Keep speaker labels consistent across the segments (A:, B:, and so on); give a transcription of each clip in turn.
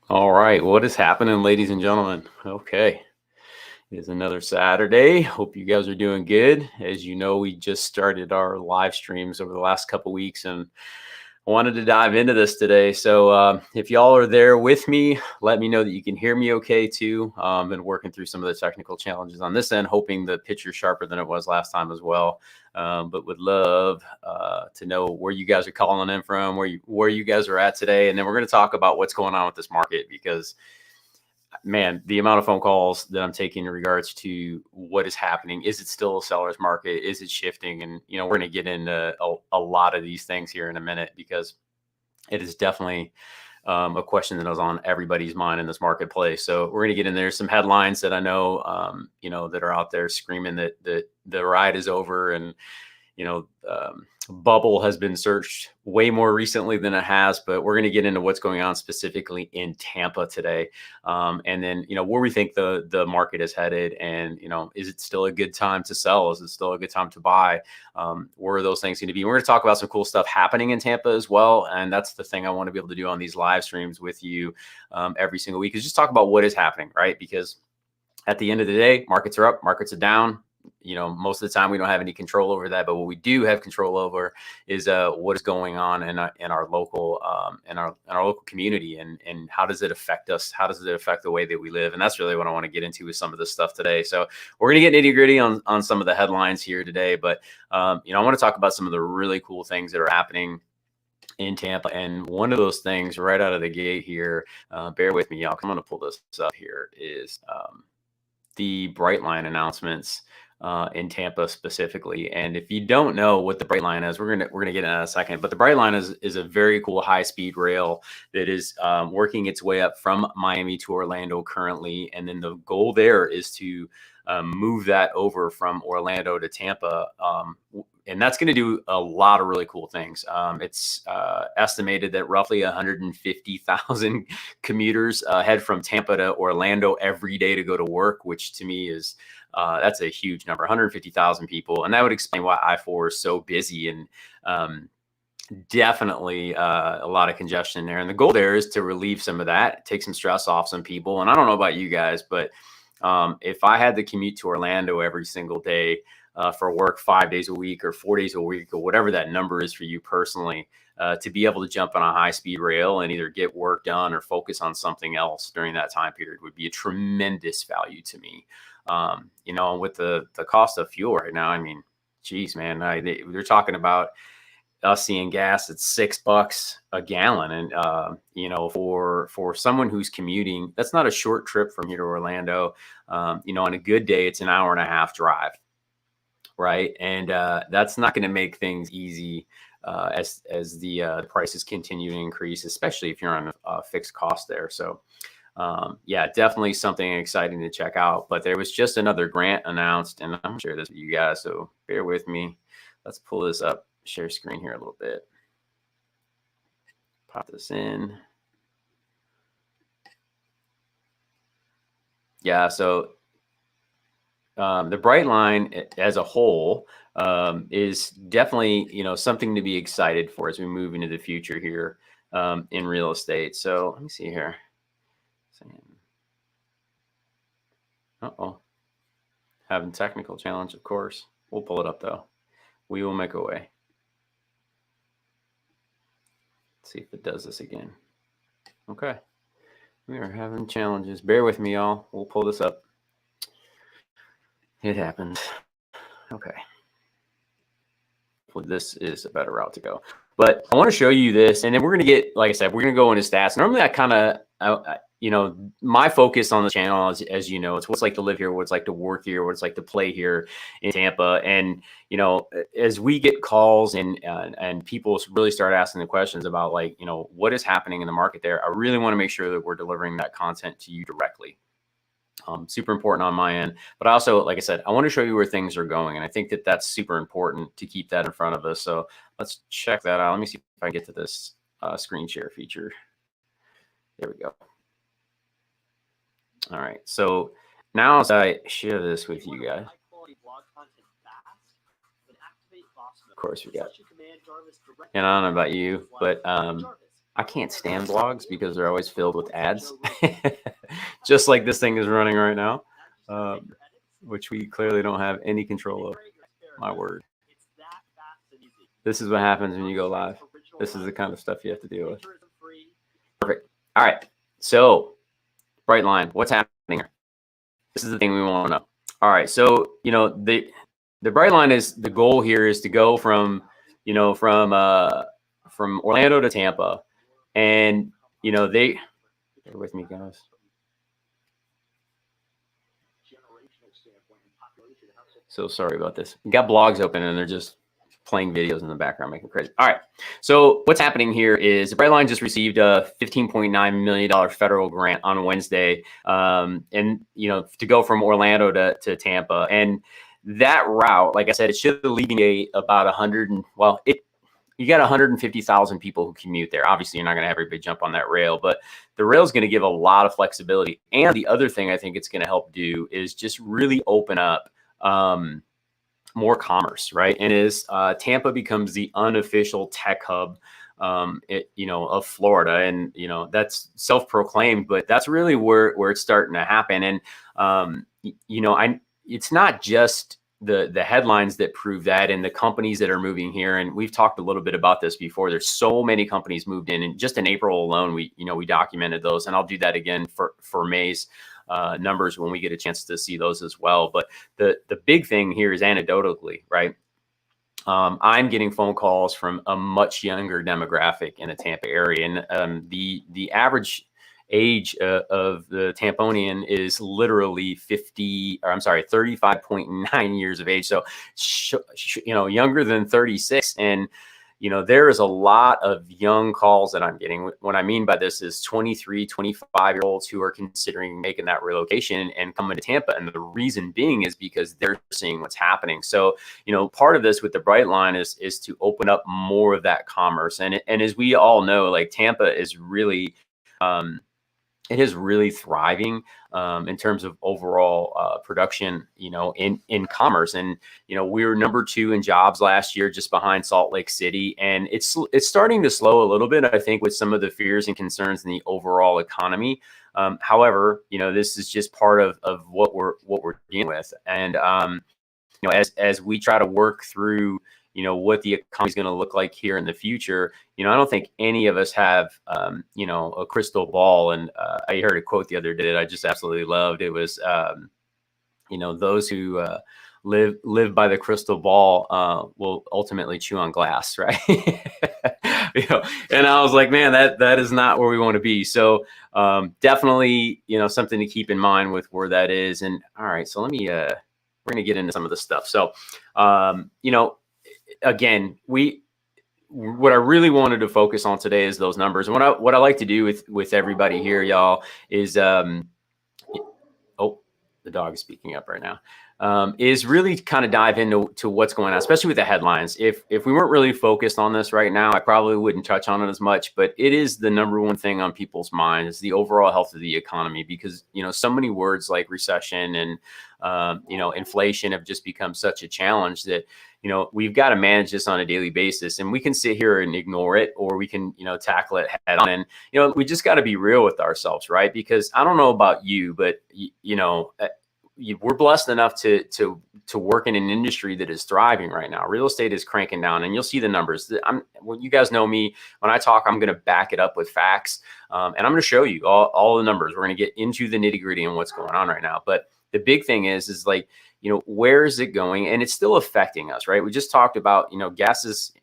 A: All right, what is happening, ladies and gentlemen? Okay, it is another Saturday. Hope you guys are doing good. As you know, we just started our live streams over the last couple weeks, and I wanted to dive into this today. So, if y'all are there with me, let me know that you can hear me okay too. Been working through some of the technical challenges on this end, hoping the picture's sharper than it was last time as well. But would love to know where you guys are calling in from, where you guys are at today, and then we're going to talk about what's going on with this market because man, the amount of phone calls that I'm taking in regards to what is happening, is it still a seller's market? Is it shifting? And, we're going to get into a lot of these things here in a minute because it is definitely a question that is on everybody's mind in this marketplace. So we're going to get in there some headlines that I know, that are out there screaming that the ride is over and, bubble has been searched way more recently than it has, but we're going to get into what's going on specifically in Tampa today. And then, where we think the market is headed and, is it still a good time to sell? Is it still a good time to buy? Where are those things going to be? We're going to talk about some cool stuff happening in Tampa as well. And that's the thing I want to be able to do on these live streams with you every single week is just talk about what is happening, right? Because at the end of the day, markets are up, markets are down. Most of the time we don't have any control over that, but what we do have control over is what is going on in our local in our local community and how does it affect us? How does it affect the way that we live? And that's really what I want to get into with some of this stuff today. So we're going to get nitty gritty on some of the headlines here today, but I want to talk about some of the really cool things that are happening in Tampa. And one of those things right out of the gate here, bear with me, y'all. I'm going to pull this up here is the Brightline announcements in Tampa specifically. And if you don't know what the Brightline is, we're gonna get in a second. But the Brightline is a very cool high speed rail that is working its way up from Miami to Orlando currently, and then the goal there is to move that over from Orlando to Tampa. And that's going to do a lot of really cool things. It's estimated that roughly 150,000 commuters head from Tampa to Orlando every day to go to work, which to me is that's a huge number, 150,000 people. And that would explain why I-4 is so busy and definitely a lot of congestion there. And the goal there is to relieve some of that, take some stress off some people. And I don't know about you guys, but if I had to commute to Orlando every single day for work 5 days a week or 4 days a week or whatever that number is for you personally, to be able to jump on a high speed rail and either get work done or focus on something else during that time period would be a tremendous value to me. With the cost of fuel right now, I mean, geez, man, they're talking about us seeing gas at $6 a gallon. And, for someone who's commuting, that's not a short trip from here to Orlando. On a good day, it's an hour and a half drive. Right. And that's not going to make things easy as the prices continue to increase, especially if you're on a fixed cost there. So, yeah, definitely something exciting to check out. But there was just another grant announced, and I'm going to share this with you guys. So bear with me. Let's pull this up, share screen here a little bit. Pop this in. Yeah. So the Brightline as a whole is definitely, something to be excited for as we move into the future here in real estate. So let me see here. Uh-oh. Having technical challenge, of course. We'll pull it up, though. We will make a way. Let's see if it does this again. Okay. We are having challenges. Bear with me, y'all. We'll pull this up. It happened. Okay. Well, this is a better route to go. But I want to show you this, and then we're going to get, like I said, we're going to go into stats. Normally, I kind of, my focus on the channel, as you know, it's what's like to live here, what's like to work here, what's like to play here in Tampa. And, as we get calls and people really start asking the questions about like, what is happening in the market there, I really want to make sure that we're delivering that content to you directly. Super important on my end, but also, like I said, I want to show you where things are going. And I think that that's super important to keep that in front of us. So let's check that out. Let me see if I can get to this screen share feature. There we go. All right. So now as I share this with you guys, of course we got, and I don't know about you, but I can't stand blogs because they're always filled with ads, just like this thing is running right now, which we clearly don't have any control of. My word. This is what happens when you go live. This is the kind of stuff you have to deal with. Perfect. All right. So, Brightline, what's happening here? This is the thing we want to know. All right. So, the Brightline is, the goal here is to go from Orlando to Tampa. And, bear with me, guys. So sorry about this. We got blogs open and they're just playing videos in the background, making crazy. All right. So what's happening here is the Brightline just received a $15.9 million federal grant on Wednesday. And, to go from Orlando to Tampa. And that route, like I said, it should alleviate about 100. You got 150,000 people who commute there. Obviously, you're not going to have everybody jump on that rail, but the rail is going to give a lot of flexibility. And the other thing I think it's going to help do is just really open up more commerce, right? And as Tampa becomes the unofficial tech hub, of Florida, and that's self-proclaimed, but that's really where it's starting to happen. And it's not just the headlines that prove that, and the companies that are moving here. And we've talked a little bit about this before. There's so many companies moved in, and just in April alone, we documented those, and I'll do that again for May's numbers when we get a chance to see those as well. But the big thing here is anecdotally, right? I'm getting phone calls from a much younger demographic in the Tampa area, and the average age of the Tamponian is literally 35.9 years of age. So, younger than 36. And, there is a lot of young calls that I'm getting. What I mean by this is 23, 25-year-olds who are considering making that relocation and coming to Tampa. And the reason being is because they're seeing what's happening. So, part of this with the Brightline is to open up more of that commerce. And as we all know, like, Tampa is really, it is really thriving in terms of overall production, in commerce. And, we were number 2 in jobs last year, just behind Salt Lake City. And it's starting to slow a little bit, I think, with some of the fears and concerns in the overall economy. However, this is just part of what we're dealing with. And, as we try to work through, what the economy is going to look like here in the future, I don't think any of us have, a crystal ball. And I heard a quote the other day that I just absolutely loved. It was, those who live by the crystal ball will ultimately chew on glass, right? And I was like, man, that is not where we want to be. So definitely, something to keep in mind with where that is. And all right, so let me, we're going to get into some of the stuff. So, again, what I really wanted to focus on today is those numbers. And what I like to do with everybody here, y'all, is the dog is speaking up right now. Is really kind of dive into what's going on, especially with the headlines. If we weren't really focused on this right now, I probably wouldn't touch on it as much, but it is the number one thing on people's minds, is the overall health of the economy, because, so many words like recession and, inflation have just become such a challenge that, we've got to manage this on a daily basis. And we can sit here and ignore it, or we can, tackle it head on. And, we just got to be real with ourselves, right? Because I don't know about you, but, we're blessed enough to work in an industry that is thriving right now. Real estate is cranking down, and you'll see the numbers. Well, you guys know me. When I talk, I'm going to back it up with facts, and I'm going to show you all the numbers. We're going to get into the nitty gritty and what's going on right now. But the big thing is like, where is it going? And it's still affecting us, right? We just talked about, gas is,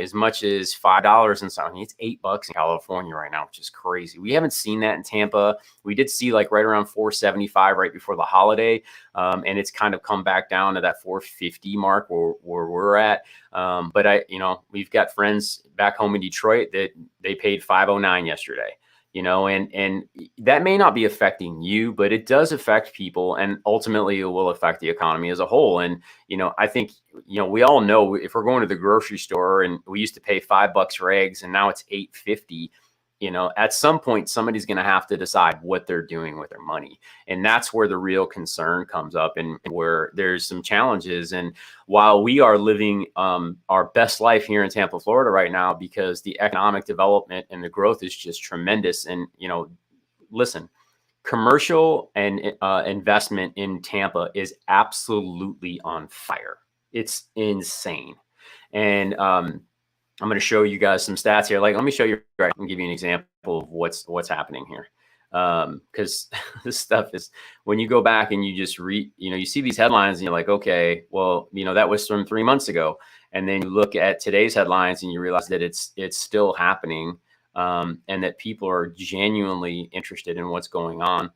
A: as much as $5 and something. It's $8 in California right now, which is crazy. We haven't seen that in Tampa. We did see like right around $4.75 right before the holiday. And it's kind of come back down to that $4.50 mark where we're at. But we've got friends back home in Detroit that they paid $5.09 yesterday. And that may not be affecting you, but it does affect people, and ultimately it will affect the economy as a whole. And, I think, we all know if we're going to the grocery store and we used to pay $5 for eggs and now it's $8.50, at some point, somebody's going to have to decide what they're doing with their money. And that's where the real concern comes up, and where there's some challenges. And while we are living our best life here in Tampa, Florida right now, because the economic development and the growth is just tremendous. And, listen, commercial and investment in Tampa is absolutely on fire. It's insane. And I'm going to show you guys some stats here. Like, let me show you, right, and give you an example of what's happening here. Because this stuff is, when you go back and you just read, you see these headlines and you're like, okay, well, that was from 3 months ago. And then you look at today's headlines and you realize that it's still happening, and that people are genuinely interested in what's going on.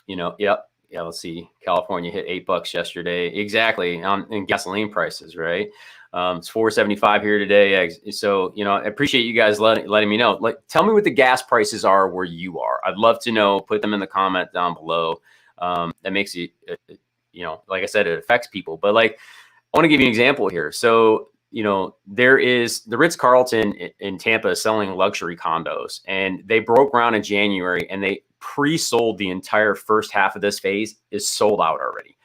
A: Yep. Yeah, let's see. California hit $8 yesterday. Exactly. In gasoline prices, right? It's $4.75 here today. So, I appreciate you guys letting me know. Like, tell me what the gas prices are where you are. I'd love to know. Put them in the comment down below. That makes it, like I said, it affects people. But I want to give you an example here. So, there is the Ritz Carlton in Tampa is selling luxury condos, and they broke ground in January, and they pre-sold the entire first half of this phase. Is sold out already.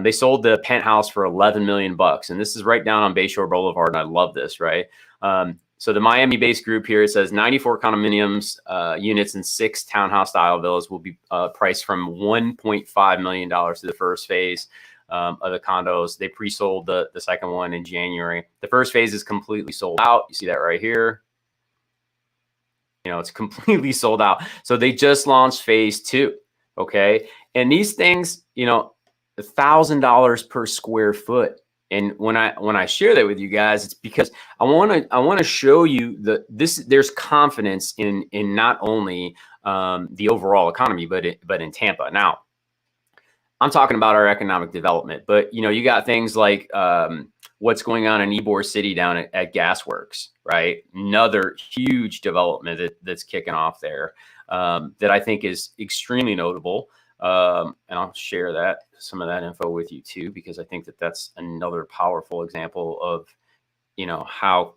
A: They sold the penthouse for $11 million, and this is right down on Bayshore Boulevard. And I love this, right? So the Miami-based group here, it says 94 condominiums units and 6 townhouse style villas will be priced from $1.5 million to the first phase of the condos. They pre-sold the second one in January. The first phase is completely sold out. You see that right here. It's completely sold out. So they just launched phase 2. Okay. And these things, $1,000 per square foot. And when I share that with you guys, it's because I want to show you there's confidence in not only the overall economy, but in Tampa. Now, I'm talking about our economic development, but you got things like what's going on in Ybor City down at Gasworks, right? Another huge development that's kicking off there, that I think is extremely notable. And I'll share some of that info with you too, because I think that's another powerful example of, how,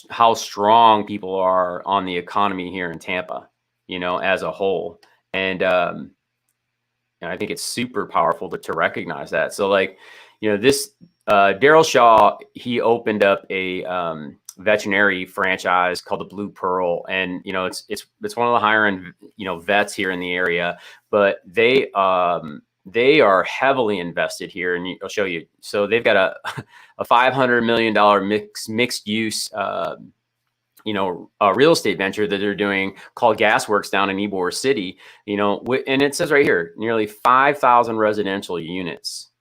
A: how strong people are on the economy here in Tampa, as a whole. And I think it's super powerful to recognize that. So this Daryl Shaw, he opened up a veterinary franchise called the Blue Pearl, and it's one of the higher end vets here in the area, but they are heavily invested here, and I'll show you. So they've got a $500 million mixed use real estate venture that they're doing called Gasworks down in Ybor City, and it says right here, nearly 5,000 residential units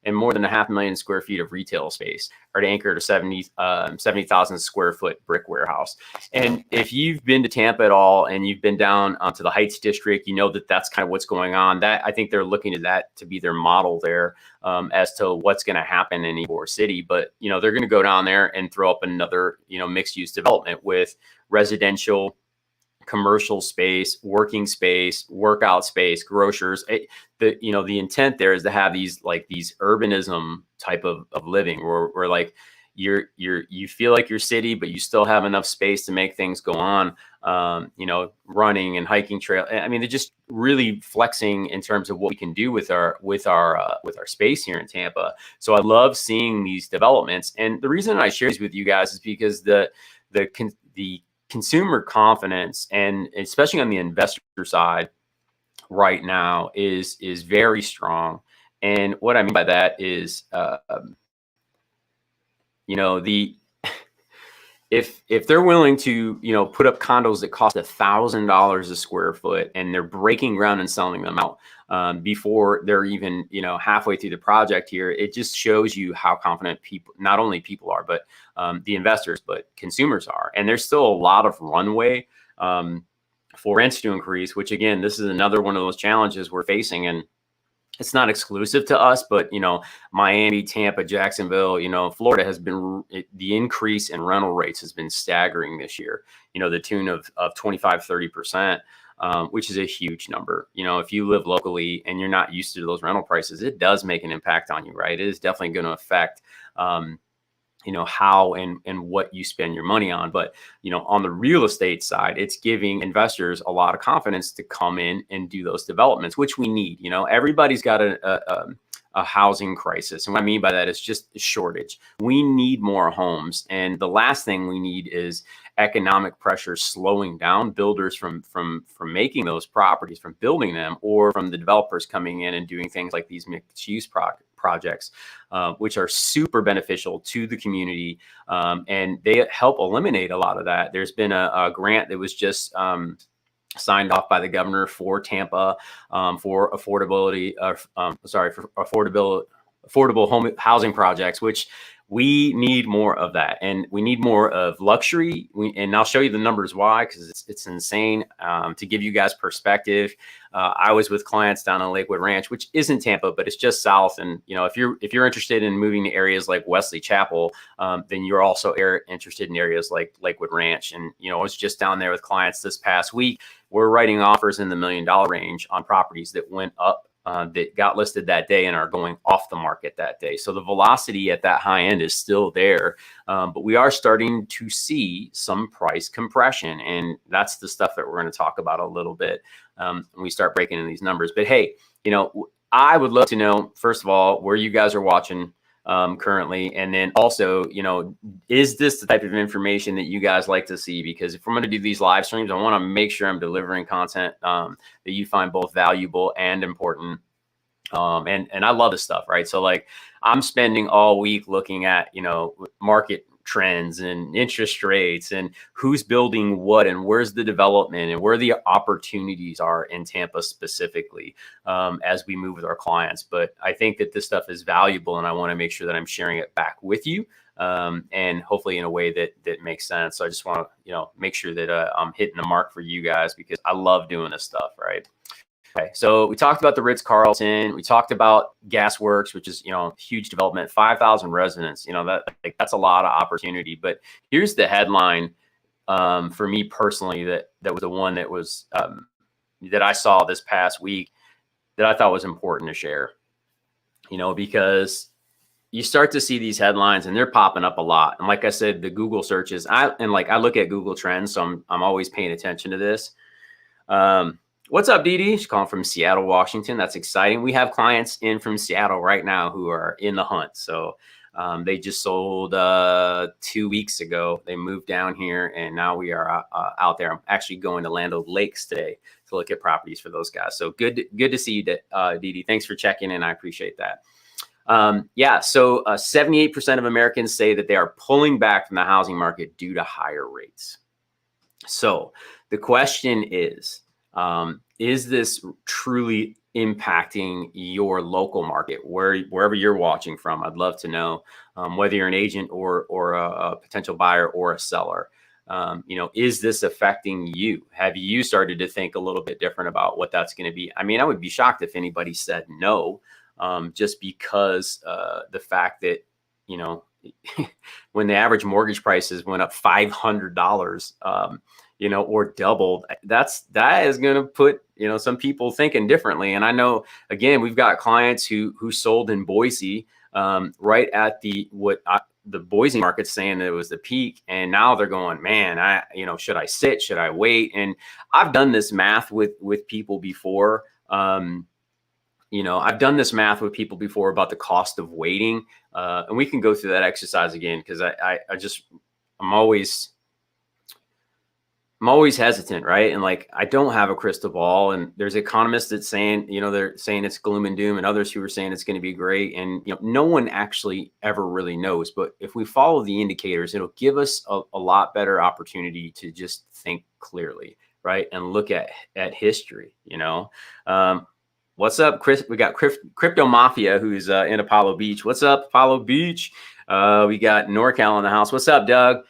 A: and more than 500,000 square feet of retail space are anchored to 70,000 square foot brick warehouse. And if you've been to Tampa at all and you've been down to the Heights district, that's kind of what's going on. That I think they're looking at that to be their model there, as to what's going to happen in Ybor City. But they're going to go down there and throw up another mixed use development with residential, commercial space, working space, workout space, grocers. The intent there is to have these urbanism type of living where you feel like your city, but you still have enough space to make things go on. Running and hiking trail. I mean, they're just really flexing in terms of what we can do with our space here in Tampa. So I love seeing these developments. And the reason I share these with you guys is because the consumer confidence, and especially on the investor side right now, is very strong. And what I mean by that is, if they're willing to, put up condos that cost $1,000 a square foot, and they're breaking ground and selling them out before they're even, halfway through the project here, it just shows you how confident not only people are, but the investors, but consumers are. And there's still a lot of runway for rents to increase, which again, this is another one of those challenges we're facing. And it's not exclusive to us, but Miami, Tampa, Jacksonville, Florida has been, the increase in rental rates has been staggering this year, the tune of 25-30%, which is a huge number. If you live locally and you're not used to those rental prices, it does make an impact on you, right? It is definitely going to affect how and what you spend your money on. But, on the real estate side, it's giving investors a lot of confidence to come in and do those developments, which we need. Everybody's got a housing crisis. And what I mean by that is just a shortage. We need more homes. And the last thing we need is economic pressure slowing down builders from making those properties, from building them, or from the developers coming in and doing things like these mixed use projects, which are super beneficial to the community. And they help eliminate a lot of that. There's been a grant that was just signed off by the governor for Tampa for affordable home housing projects, which we need more of that. And we need more of luxury. And I'll show you the numbers why, because it's insane. To give you guys perspective, I was with clients down on Lakewood Ranch, which isn't Tampa, but it's just south. And if you're interested in moving to areas like Wesley Chapel, then you're also interested in areas like Lakewood Ranch. And I was just down there with clients this past week. We're writing offers in the $1 million range on properties that went up, that got listed that day and are going off the market that day. So the velocity at that high end is still there, but we are starting to see some price compression. And that's the stuff that we're going to talk about a little bit when we start breaking in these numbers. But hey, I would love to know, first of all, where you guys are watching currently. And then also, is this the type of information that you guys like to see? Because if I'm going to do these live streams, I want to make sure I'm delivering content that you find both valuable and important. And I love this stuff, right? So like I'm spending all week looking at, market trends and interest rates and who's building what and where's the development and where the opportunities are in Tampa specifically, as we move with our clients. But I think that this stuff is valuable and I want to make sure that I'm sharing it back with you, and hopefully in a way that makes sense. So I just want to, make sure that I'm hitting the mark for you guys, because I love doing this stuff, right? Okay, so we talked about the Ritz Carlton. We talked about Gasworks, which is huge development, 5,000 residents. That's a lot of opportunity. But here's the headline for me personally that was the one that was that I saw this past week that I thought was important to share. Because you start to see these headlines and they're popping up a lot. And like I said, the Google searches, I look at Google Trends, so I'm always paying attention to this. What's up, Dee Dee? She's calling from Seattle, Washington. That's exciting. We have clients in from Seattle right now who are in the hunt. So they just sold 2 weeks ago. They moved down here, and now we are out there. I'm actually going to Land O'Lakes today to look at properties for those guys. So good to see you, Dee Dee. Thanks for checking in. I appreciate that. So 78% of Americans say that they are pulling back from the housing market due to higher rates. So the question is this truly impacting your local market, wherever you're watching from? I'd love to know, whether you're an agent or a potential buyer or a seller. Is this affecting you? Have you started to think a little bit different about what that's going to be? I mean, I would be shocked if anybody said no, just because the fact that, when the average mortgage prices went up $500, or doubled, that is going to put, some people thinking differently. And I know, again, we've got clients who sold in Boise, right at the Boise market, saying that it was the peak. And now they're going, man, should I sit? Should I wait? And I've done this math with people before. I've done this math with people before about the cost of waiting. And we can go through that exercise again, because I'm always hesitant, right? And I don't have a crystal ball. And there's economists that saying, they're saying it's gloom and doom, and others who are saying it's going to be great. And, no one actually ever really knows. But if we follow the indicators, it'll give us a lot better opportunity to just think clearly, right? And look at history, What's up, Chris? We got Crypto Mafia, who's in Apollo Beach. What's up, Apollo Beach? We got NorCal in the house. What's up, Doug?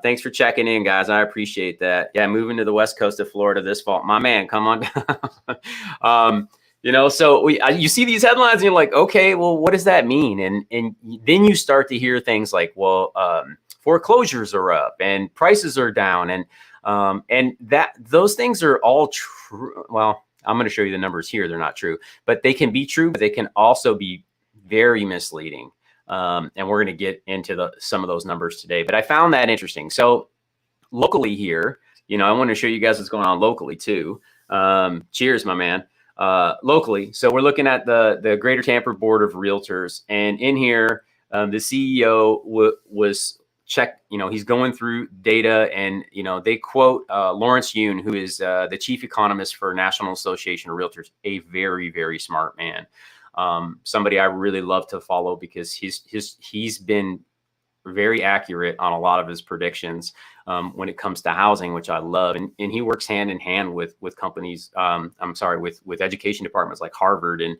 A: Thanks for checking in, guys. I appreciate that. Yeah, moving to the west coast of Florida this fall. My man, come on. So you see these headlines and you're like, okay, well, what does that mean? And then you start to hear things like, well, foreclosures are up and prices are down. And that those things are all true. Well, I'm going to show you the numbers here. They're not true, but they can be true, but they can also be very misleading. And we're going to get into some of those numbers today. But I found that interesting. So locally here, I want to show you guys what's going on locally too. Cheers, my man. Locally, so we're looking at the Greater Tampa Board of Realtors, and in here, the CEO was check. He's going through data, and they quote Lawrence Yun, who is the chief economist for National Association of Realtors, a very, very smart man. Somebody I really love to follow because he's been very accurate on a lot of his predictions when it comes to housing, which I love. And he works hand in hand with companies, with education departments like Harvard, and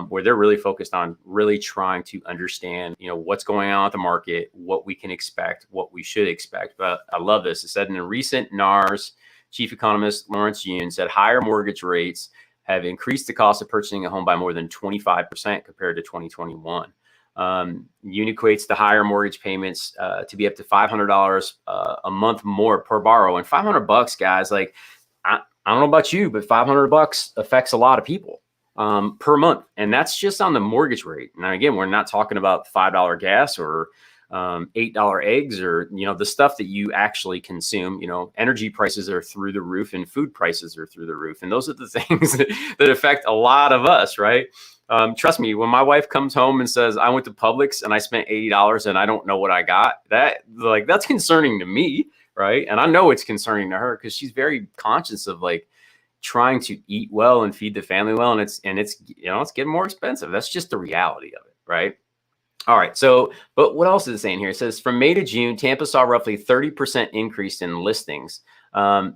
A: where they're really focused on really trying to understand, what's going on with the market, what we can expect, what we should expect. But I love this. It said in a recent NARS, chief economist Lawrence Yun said higher mortgage rates have increased the cost of purchasing a home by more than 25% compared to 2021. Yun equates the higher mortgage payments to be up to $500 a month more per borrow. And $500, guys, like I don't know about you, but $500 affects a lot of people per month, and that's just on the mortgage rate. Now, again, we're not talking about $5 gas or $8 eggs or the stuff that you actually consume. Energy prices are through the roof, and food prices are through the roof, and those are the things that affect a lot of us, right? Trust me, when my wife comes home and says, I went to Publix and I spent $80 and I don't know what I got, that's concerning to me, right? And I know it's concerning to her because she's very conscious of trying to eat well and feed the family well. And it's getting more expensive. That's just the reality of it, right? All right. So, but what else is it saying here? It says from May to June, Tampa saw roughly 30% increase in listings.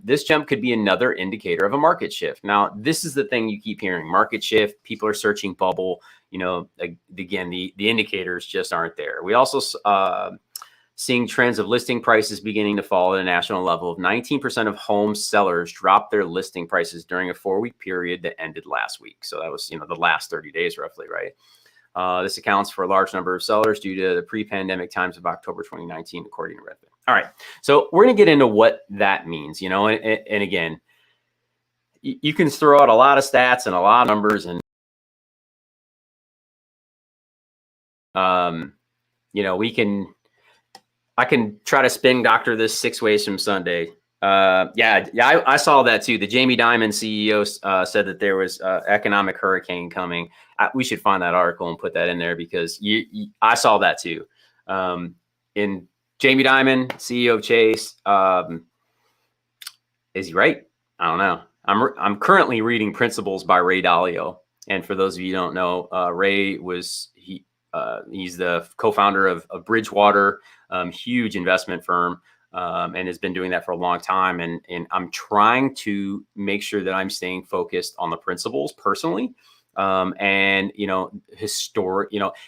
A: This jump could be another indicator of a market shift. Now, this is the thing you keep hearing: market shift. People are searching bubble. Again, the indicators just aren't there. We also seeing trends of listing prices beginning to fall at a national level. 19% of home sellers dropped their listing prices during a 4-week period that ended last week. So that was the last 30 days roughly, right? This accounts for a large number of sellers due to the pre-pandemic times of October 2019, according to Redfin. All right, so we're going to get into what that means, and again, you can throw out a lot of stats and a lot of numbers, and I can try to spin doctor this 6 ways from Sunday. I saw that too. The Jamie Dimon CEO said that there was economic hurricane coming. We should find that article and put that in there because I saw that too. In Jamie Dimon, CEO of Chase, is he right? I don't know. I'm currently reading Principles by Ray Dalio, and for those of you who don't know, Ray he's the co-founder of Bridgewater, huge investment firm. And has been doing that for a long time. And I'm trying to make sure that I'm staying focused on the principles personally.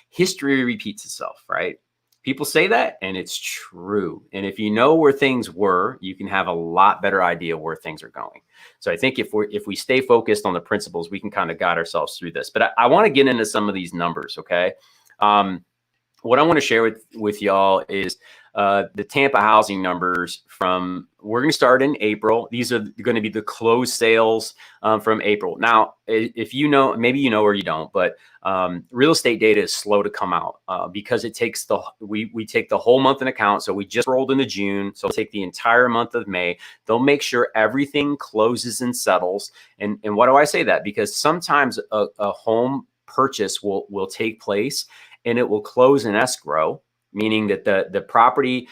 A: History repeats itself, right? People say that, and it's true. And if you know where things were, you can have a lot better idea where things are going. So I think if we stay focused on the principles, we can kind of guide ourselves through this. But I want to get into some of these numbers, okay? What I want to share with y'all is the Tampa housing numbers we're going to start in April. These are going to be the closed sales from April. Now, if maybe you know or you don't, but real estate data is slow to come out because it takes we take the whole month in account. So we just rolled into June. So we'll take the entire month of May. They'll make sure everything closes and settles. And why do I say that? Because sometimes a home purchase will take place and it will close in escrow, meaning that the property,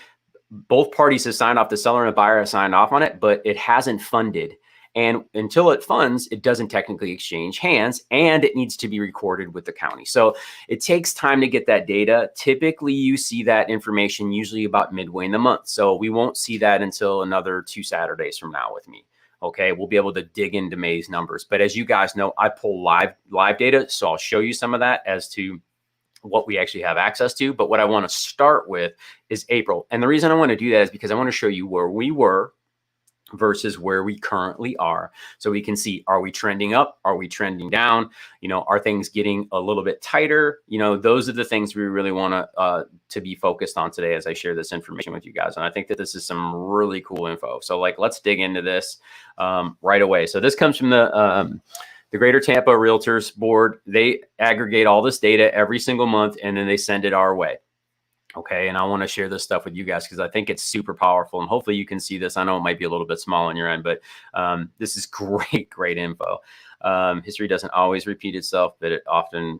A: both parties have signed off, the seller and the buyer have signed off on it, but it hasn't funded. And until it funds, it doesn't technically exchange hands, and it needs to be recorded with the county. So it takes time to get that data. Typically, you see that information usually about midway in the month. So we won't see that until another 2 Saturdays from now with me. Okay, we'll be able to dig into May's numbers. But as you guys know, I pull live data, so I'll show you some of that as to what we actually have access to. But what I want to start with is April. And the reason I want to do that is because I want to show you where we were versus where we currently are. So we can see, are we trending up? Are we trending down? Are things getting a little bit tighter? Those are the things we really want to be focused on today as I share this information with you guys. And I think that this is some really cool info. So let's dig into this right away. So this comes from the The Greater Tampa Realtors Board, they aggregate all this data every single month, and then they send it our way. Okay. And I want to share this stuff with you guys because I think it's super powerful, and hopefully you can see this. I know it might be a little bit small on your end, but this is great info. History doesn't always repeat itself, but it often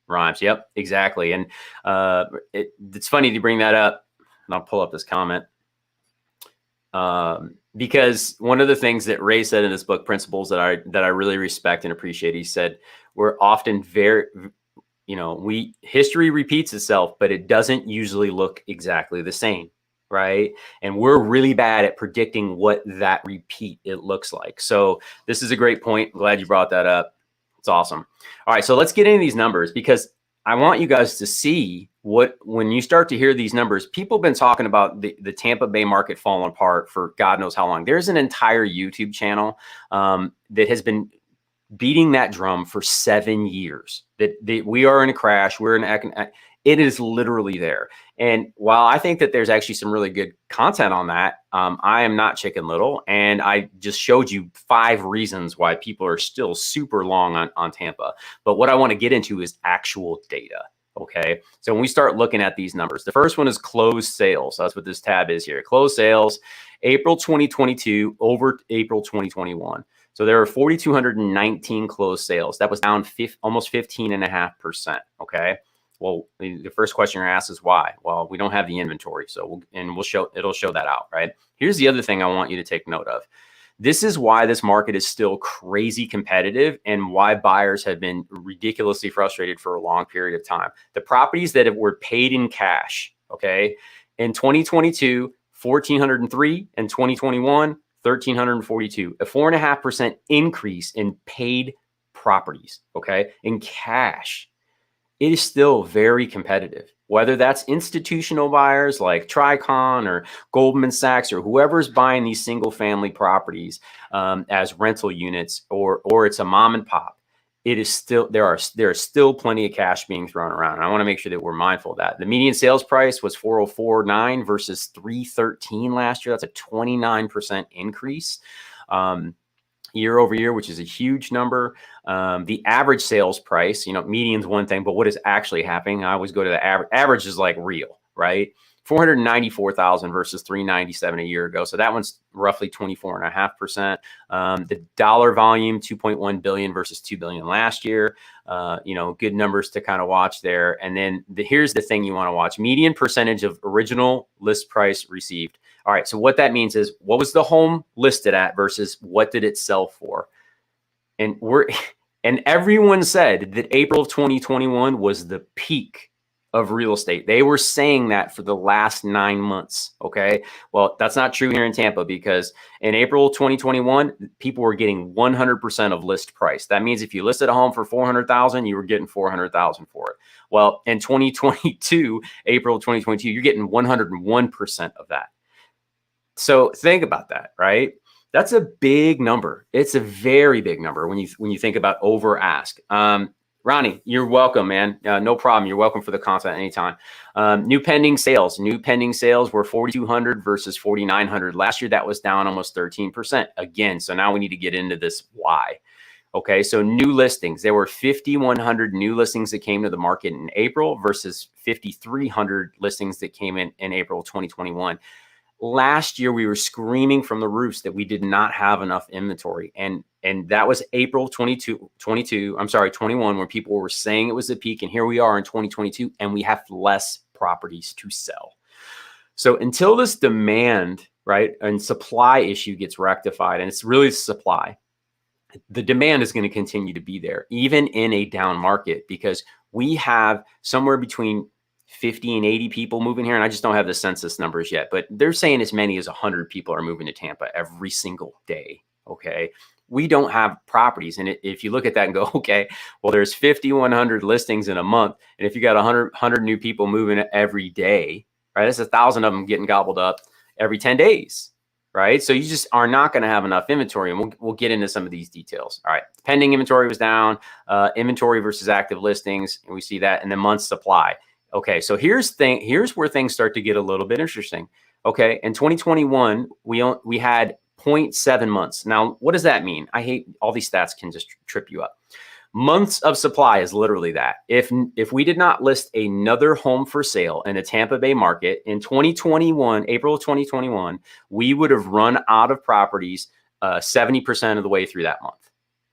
A: rhymes. Yep, exactly. And it's funny to bring that up. And I'll pull up this comment. Because one of the things that Ray said in this book, Principles, that I really respect and appreciate, he said, we're often history repeats itself, but it doesn't usually look exactly the same, right? And we're really bad at predicting what that repeat it looks like. So this is a great point. I'm glad you brought that up. It's awesome. All right, so let's get into these numbers, because I want you guys to see when you start to hear these numbers. People have been talking about the Tampa Bay market falling apart for God knows how long. There's an entire YouTube channel that has been beating that drum for 7 years that we are in a crash. It is literally there. And while I think that there's actually some really good content on that, I am not Chicken Little. And I just showed you 5 reasons why people are still super long on Tampa. But what I want to get into is actual data. Okay. So when we start looking at these numbers, the first one is closed sales. That's what this tab is here. Closed sales, April 2022 over April 2021. So there are 4,219 closed sales. That was down almost 15.5%. Okay. Well, the first question you're asked is why? Well, we don't have the inventory. So it'll show that out, right? Here's the other thing I want you to take note of. This is why this market is still crazy competitive, and why buyers have been ridiculously frustrated for a long period of time. The properties that were paid in cash, okay, in 2022, 1,403, and 2021, 1,342, a 4.5% increase in paid properties, okay, in cash. It is still very competitive, whether that's institutional buyers like Tricon or Goldman Sachs or whoever's buying these single family properties as rental units, or it's a mom and pop. It is still, there is still plenty of cash being thrown around. And I want to make sure that we're mindful of that. The median sales price was 404.9 versus 313 last year. That's a 29% increase. Year over year, which is a huge number. The average sales price, median's one thing, but what is actually happening? I always go to the average. Average is like real, right? 494,000 versus 397 a year ago. So that one's roughly 24.5%. The dollar volume, 2.1 billion versus 2 billion last year. Good numbers to kind of watch there. And then here's the thing you want to watch: median percentage of original list price received. All right. So what that means is, what was the home listed at versus what did it sell for? And everyone said that April of 2021 was the peak of real estate. They were saying that for the last 9 months. Okay. Well, that's not true here in Tampa, because in April 2021, people were getting 100% of list price. That means if you listed a home for 400,000, you were getting 400,000 for it. Well, in 2022, April 2022, you're getting 101% of that. So think about that, right? That's a big number. It's a very big number when you think about over ask. Ronnie, you're welcome, man. No problem. You're welcome for the content anytime. New pending sales. New pending sales were 4,200 versus 4,900 last year. That was down almost 13%. Again, so now we need to get into this why. Okay, so new listings. There were 5,100 new listings that came to the market in April versus 5,300 listings that came in April 2021. Last year, we were screaming from the roofs that we did not have enough inventory. And that was April 21, when people were saying it was the peak. And here we are in 2022, and we have less properties to sell. So until this demand, right, and supply issue gets rectified, and it's really supply, the demand is going to continue to be there, even in a down market, because we have somewhere between 50 and 80 people moving here. And I just don't have the census numbers yet, but they're saying as many as 100 people are moving to Tampa every single day. Okay. We don't have properties. And if you look at that and go, okay, well, there's 5,100 listings in a month. And if you got 100 new people moving every day, right, that's 1,000 of them getting gobbled up every 10 days. Right. So you just are not going to have enough inventory. And we'll get into some of these details. All right. Pending inventory was down, inventory versus active listings. And we see that. And then months supply. Okay, so here's where things start to get a little bit interesting. Okay, in 2021, we had 0.7 months. Now, what does that mean? I hate all these stats can just trip you up. Months of supply is literally that. If we did not list another home for sale in the Tampa Bay market in 2021, April of 2021, we would have run out of properties 70% of the way through that month.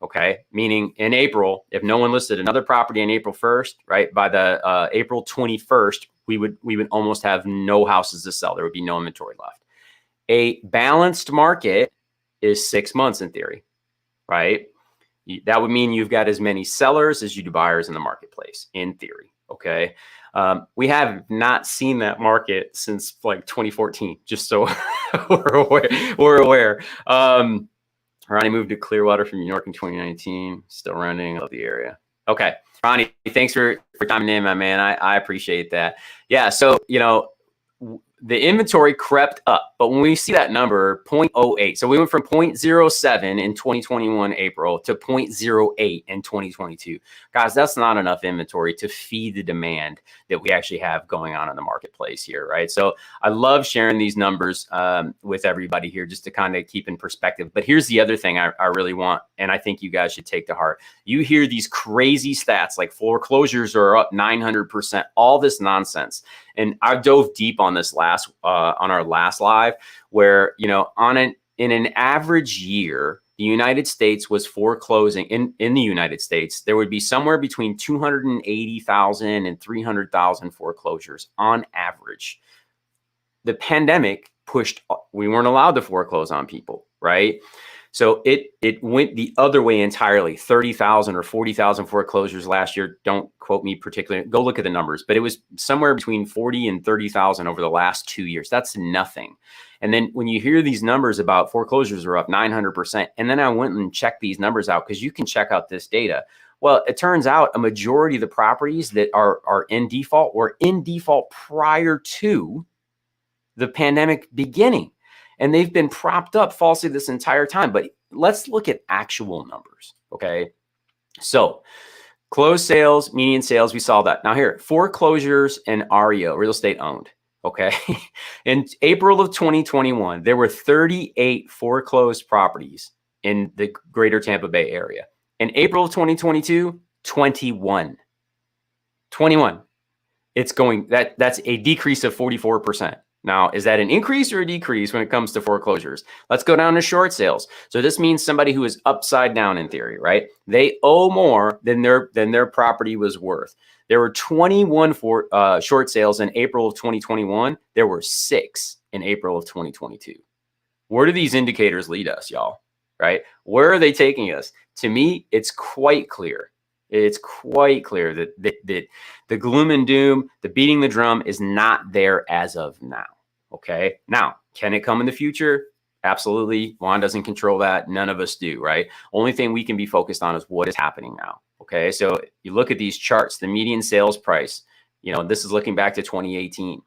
A: Okay, meaning in April, if no one listed another property on April 1st, right, by the April 21st, we would almost have no houses to sell. There would be no inventory left. A balanced market is 6 months in theory, right? That would mean you've got as many sellers as you do buyers in the marketplace, in theory. Okay. We have not seen that market since like 2014, just so we're aware. Ronnie moved to Clearwater from New York in 2019. Still renting. Love the area. Okay. Ronnie, thanks for timing in, my man. I appreciate that. Yeah. So, the inventory crept up, but when we see that number 0.08, so we went from 0.07 in 2021 April to 0.08 in 2022. Guys, that's not enough inventory to feed the demand that we actually have going on in the marketplace here, right? So I love sharing these numbers with everybody here just to kind of keep in perspective. But here's the other thing I really want, and I think you guys should take to heart. You hear these crazy stats like foreclosures are up 900%, all this nonsense. And I dove deep on this on our last live, where in an average year, the United States was foreclosing in the United States. There would be somewhere between 280,000 and 300,000 foreclosures on average. The pandemic we weren't allowed to foreclose on people, right? So it went the other way entirely. 30,000 or 40,000 foreclosures last year. Don't quote me particularly. Go look at the numbers. But it was somewhere between 40 and 30,000 over the last 2 years. That's nothing. And then when you hear these numbers about foreclosures are up 900%, and then I went and checked these numbers out because you can check out this data. Well, it turns out a majority of the properties that are in default were in default prior to the pandemic beginning. And they've been propped up falsely this entire time. But let's look at actual numbers, okay? So closed sales, median sales, we saw that. Now here, foreclosures and REO, real estate owned, okay? In April of 2021, there were 38 foreclosed properties in the greater Tampa Bay area. In April of 2022, 21. 21. It's going, that's a decrease of 44%. Now, is that an increase or a decrease when it comes to foreclosures? Let's go down to short sales. So this means somebody who is upside down in theory, right? They owe more than their property was worth. There were 21 short sales in April of 2021. There were 6 in April of 2022. Where do these indicators lead us, y'all? Right? Where are they taking us? To me, it's quite clear. It's quite clear that the gloom and doom, the beating the drum is not there as of now. Okay. Now, can it come in the future? Absolutely. Juan doesn't control that. None of us do, right? Only thing we can be focused on is what is happening now. Okay. So you look at these charts, the median sales price, this is looking back to 2018.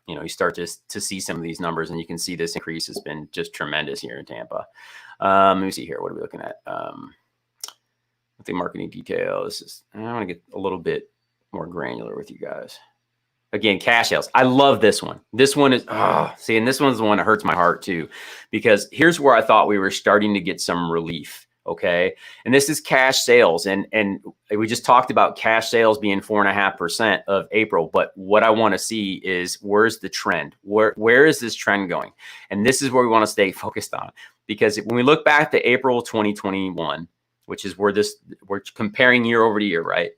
A: You start to see some of these numbers and you can see this increase has been just tremendous here in Tampa. Let me see here. What are we looking at? The marketing details. I want to get a little bit more granular with you guys. Again, cash sales. I love this one. This one is, and this one's the one that hurts my heart too, because here's where I thought we were starting to get some relief. Okay. And this is cash sales. And we just talked about cash sales being 4.5% of April. But what I want to see is where's the trend? Where is this trend going? And this is where we want to stay focused on, because when we look back to April 2021, which is where we're comparing year over year, right?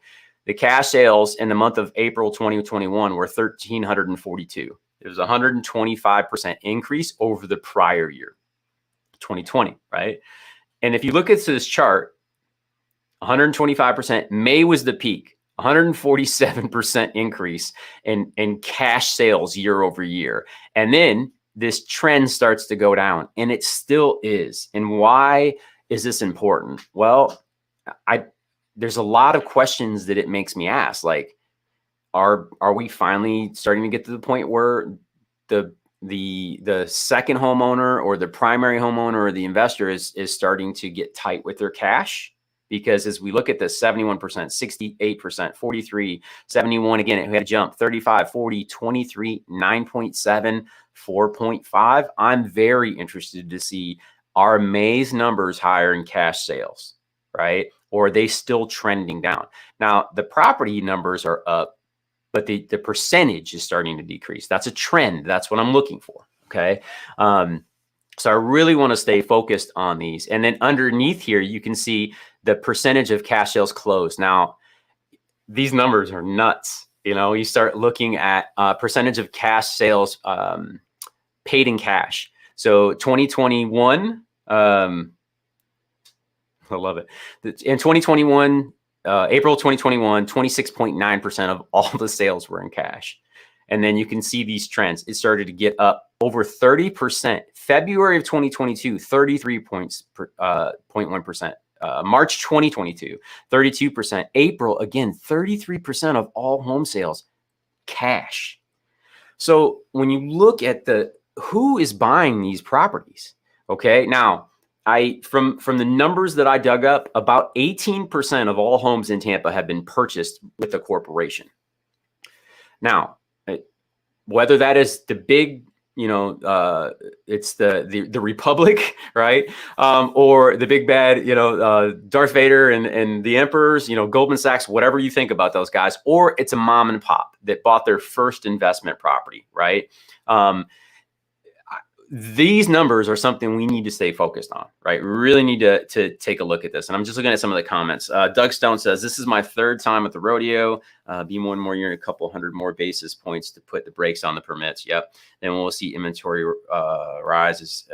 A: The cash sales in the month of April 2021 were 1,342. It was a 125% increase over the prior year, 2020, right? And if you look at this chart, 125%, May was the peak, 147% increase in cash sales year over year. And then this trend starts to go down, and it still is. And why is this important? Well, there's a lot of questions that it makes me ask. Like, are we finally starting to get to the point where the second homeowner or the primary homeowner or the investor is starting to get tight with their cash? because as we look at the 71%, 68%, 43, 71, again, it had a jump, 35, 40, 23, 9.7, 4.5. I'm very interested to see, are May's numbers higher in cash sales, right? Or are they still trending down? Now, the property numbers are up, but the percentage is starting to decrease. That's a trend. That's what I'm looking for, okay? So I really want to stay focused on these. And then underneath here, you can see the percentage of cash sales closed. Now, these numbers are nuts. You know, you start looking at percentage of cash sales paid in cash. So 2021, I love it. In 2021, April 2021, 26.9% of all the sales were in cash. And then you can see these trends. It started to get up over 30%. February of 2022, 33.1%. March 2022, 32%. April, again, 33% of all home sales, cash. So when you look at who is buying these properties, okay, now, from the numbers that I dug up, about 18% of all homes in Tampa have been purchased with a corporation. Now, whether that is the big, it's the Republic, right? Or the big bad, Darth Vader and the emperors, Goldman Sachs, whatever you think about those guys, or it's a mom and pop that bought their first investment property, right? These numbers are something we need to stay focused on, right? We really need to take a look at this. And I'm just looking at some of the comments. Doug Stone says, this is my third time at the rodeo. Be one more year and a couple hundred more basis points to put the brakes on the permits. Yep. Then we'll see inventory rises.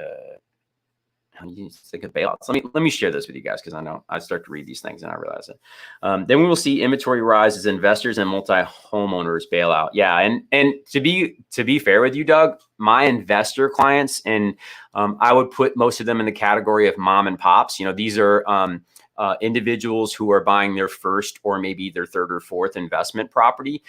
A: How do you think of bailouts? Let me share this with you guys, because I know I start to read these things and I realize it. Then we will see inventory rise as investors and multi-homeowners bail out. Yeah, and to be fair with you, Doug, my investor clients, and I would put most of them in the category of mom and pops. These are individuals who are buying their first or maybe their third or fourth investment property,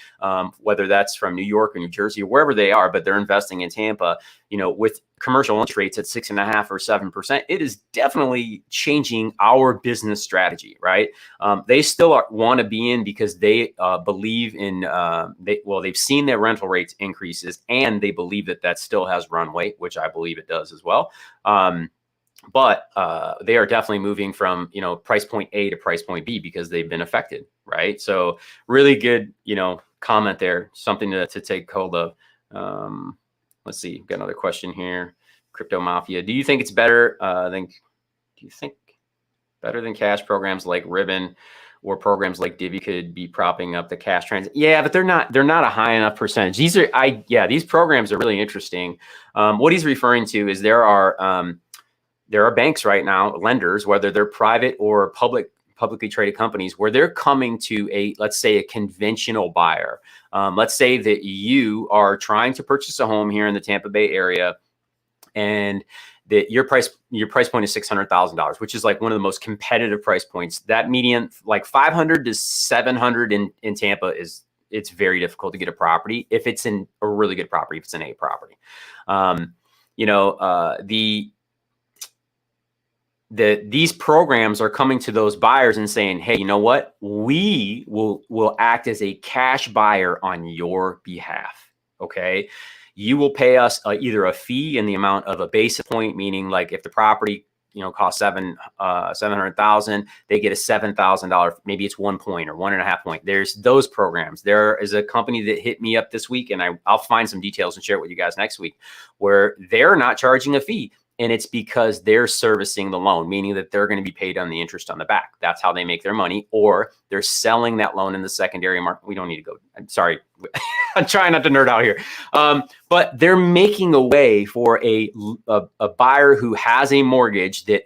A: whether that's from New York or New Jersey or wherever they are, but they're investing in Tampa. With commercial interest rates at 6.5% or 7%, it is definitely changing our business strategy, right? They still want to be in because they believe in, they've seen their rental rates increases and they believe that still has runway, which I believe it does as well. But they are definitely moving from, price point A to price point B because they've been affected, right? So really good, comment there, something to take hold of. Let's see, got another question here. Crypto Mafia, do you think it's better than cash programs like Ribbon or programs like Divvy could be propping up the cash trends? Yeah, but they're not a high enough percentage. These programs are really interesting. What he's referring to is there are banks right now, lenders, whether they're private or publicly traded companies, where they're coming to let's say a conventional buyer. Let's say that you are trying to purchase a home here in the Tampa Bay area, and that your price point is $600,000, which is like one of the most competitive price points. That median, like 500 to 700 in Tampa, it's very difficult to get a property if it's in a really good property, if it's an A property. These programs are coming to those buyers and saying, hey, you know what? We will act as a cash buyer on your behalf. Okay. You will pay us either a fee in the amount of a basis point, meaning like if the property, costs $700,000, they get a $7,000, maybe it's 1 point or 1.5 point. There's those programs. There is a company that hit me up this week, and I'll find some details and share it with you guys next week, where they're not charging a fee. And it's because they're servicing the loan, meaning that they're going to be paid on the interest on the back. That's how they make their money. Or they're selling that loan in the secondary market. We don't need to go. I'm sorry. I'm trying not to nerd out here. But they're making a way for a buyer who has a mortgage that,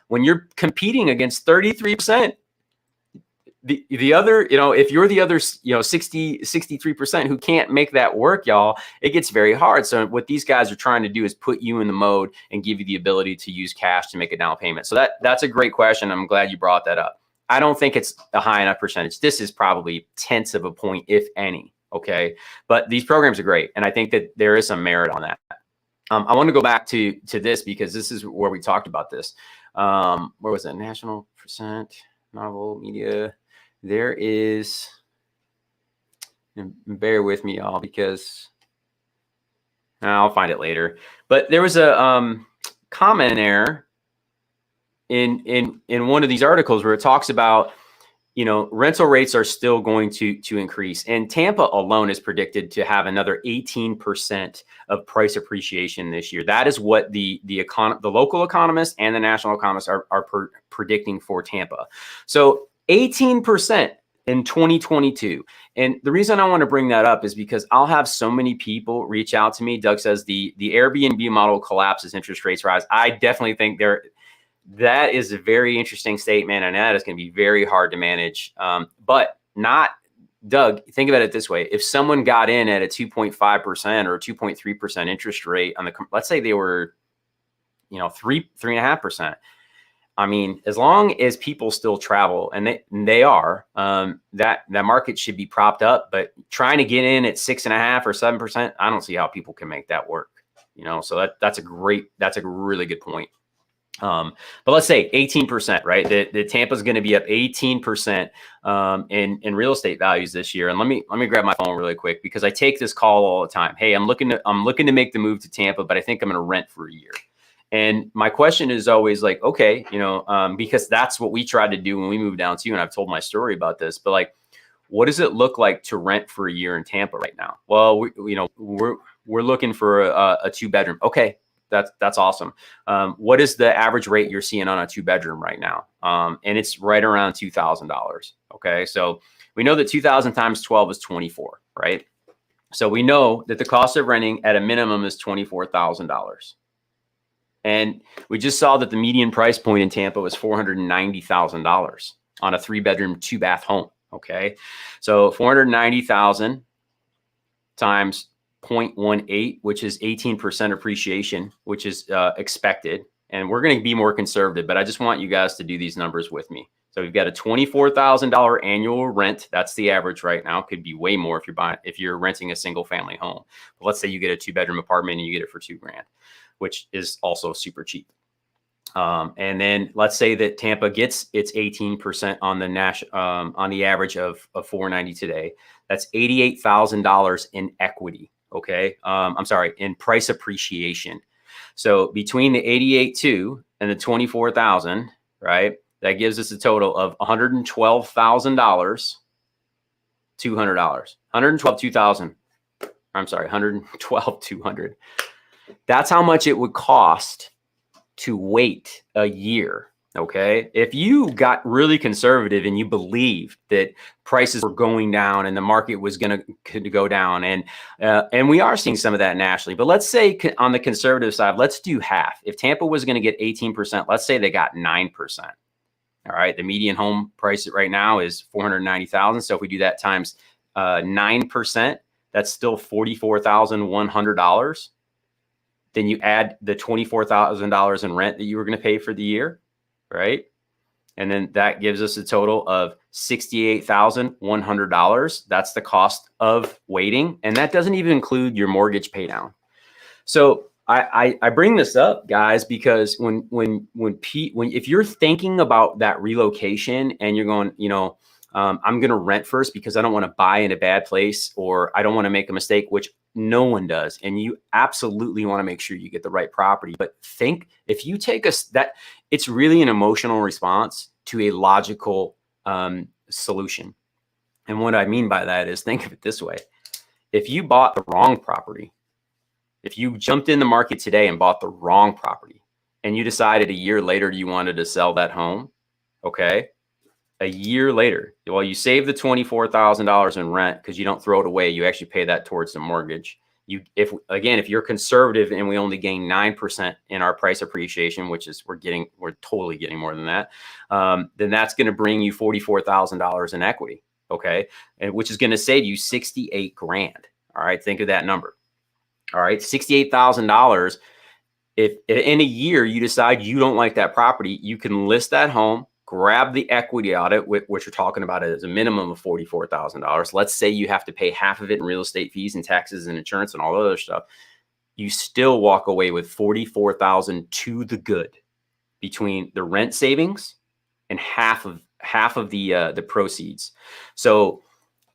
A: when you're competing against 33%, the other, if you're the other, 63% who can't make that work, y'all, it gets very hard. So what these guys are trying to do is put you in the mode and give you the ability to use cash to make a down payment. So that's a great question. I'm glad you brought that up. I don't think it's a high enough percentage. This is probably tenths of a point, if any. Okay. But these programs are great. And I think that there is some merit on that. I want to go back to this because this is where we talked about this. Where was it? National percent. Novel media. There is, and bear with me, y'all, because I'll find it later. But there was a comment there in one of these articles where it talks about, rental rates are still going to increase, and Tampa alone is predicted to have another 18% of price appreciation this year. That is what the local economists and the national economists are predicting for Tampa. So 18% in 2022. And the reason I want to bring that up is because I'll have so many people reach out to me. Doug says the Airbnb model collapses, interest rates rise. I definitely think that is a very interesting statement, and that is going to be very hard to manage. But not, Doug, think about it this way. If someone got in at a 2.5% or 2.3% interest rate on let's say they were, 3.5%. I mean, as long as people still travel, and they are, that market should be propped up. But trying to get in at 6.5% or 7%, I don't see how people can make that work. So that's a really good point. But let's say 18%, right? The Tampa's going to be up 18% in real estate values this year. And let me grab my phone really quick, because I take this call all the time. Hey, I'm looking to make the move to Tampa, but I think I'm going to rent for a year. And my question is always like, okay, because that's what we tried to do when we moved down to you. And I've told my story about this, but like, what does it look like to rent for a year in Tampa right now? Well, we're looking for a 2-bedroom. Okay. That's awesome. What is the average rate you're seeing on a 2-bedroom right now? And it's right around $2,000. Okay. So we know that 2,000 times 12 is 24, right? So we know that the cost of renting at a minimum is $24,000. And we just saw that the median price point in Tampa was $490,000 on a 3-bedroom, 2-bath home. Okay. So 490,000 times 0.18, which is 18% appreciation, which is expected. And we're going to be more conservative, but I just want you guys to do these numbers with me. So we've got a $24,000 annual rent. That's the average right now. Could be way more if you're renting a single family home. But let's say you get a 2-bedroom apartment and you get it for $2,000, which is also super cheap. And then let's say that Tampa gets its 18% on the average of 490 today. That's $88,000 in equity. Okay. I'm sorry, in price appreciation. So between the 88.2 and the 24,000, right? That gives us a total of $112,200. $112,200. That's how much it would cost to wait a year. Okay. If you got really conservative and you believed that prices were going down and the market was going to go down, and we are seeing some of that nationally, but let's say on the conservative side, let's do half. If Tampa was going to get 18%, let's say they got 9%. All right. The median home price right now is $490,000. So if we do that times 9%, that's still $44,100. Then you add the $24,000 in rent that you were going to pay for the year, right? And then that gives us a total of $68,100. That's the cost of waiting. And that doesn't even include your mortgage pay down. So I bring this up, guys, because if you're thinking about that relocation and you're going, I'm going to rent first because I don't want to buy in a bad place, or I don't want to make a mistake, which no one does. And you absolutely want to make sure you get the right property. But think, if you take that, it's really an emotional response to a logical solution. And what I mean by that is, think of it this way. If you bought the wrong property, if you jumped in the market today and bought the wrong property, and you decided a year later you wanted to sell that home, okay? A year later, well, you save the $24,000 in rent because you don't throw it away. You actually pay that towards the mortgage. If you're conservative and we only gain 9% in our price appreciation, which is we're totally getting more than that, then that's going to bring you $44,000 in equity, okay, and which is going to save you $68,000. All right, think of that number. All right, $68,000. If in a year you decide you don't like that property, you can list that home, grab the equity out of it, which we're talking about as a minimum of $44,000. Let's say you have to pay half of it in real estate fees and taxes and insurance and all other stuff. You still walk away with $44,000 to the good between the rent savings and half the proceeds. So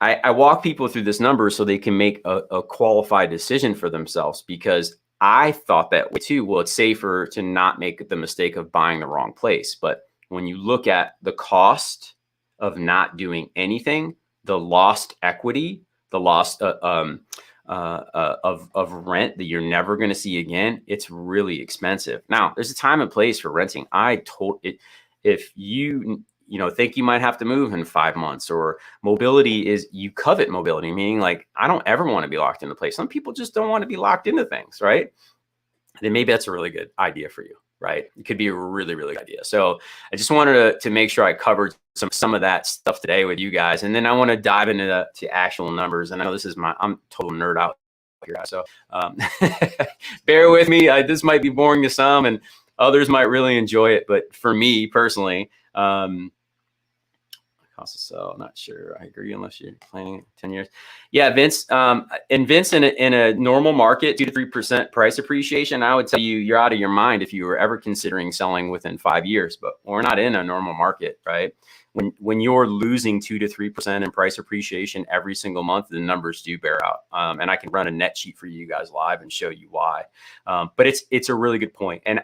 A: I walk people through this number so they can make a qualified decision for themselves, because I thought that way too. Well, it's safer to not make the mistake of buying the wrong place. But when you look at the cost of not doing anything, the lost equity, the lost of rent that you're never going to see again, it's really expensive. Now, there's a time and place for renting. I told it, if you think you might have to move in 5 months, or mobility is, you covet mobility, meaning like, I don't ever want to be locked into place. Some people just don't want to be locked into things, right? Then maybe that's a really good idea for you, right? It could be a really, really good idea. So I just wanted to make sure I covered some of that stuff today with you guys. And then I want to dive into actual numbers. And I know this is I'm total nerd out here. So bear with me. This might be boring to some and others might really enjoy it. But for me personally, cost to sell, not sure I agree, unless you're planning 10 years. Yeah, Vince, in a normal market, 2 to 3% price appreciation, I would tell you, you're out of your mind if you were ever considering selling within 5 years. But we're not in a normal market, right? When you're losing 2 to 3% in price appreciation every single month, the numbers do bear out. And I can run a net sheet for you guys live and show you why. But it's a really good point. And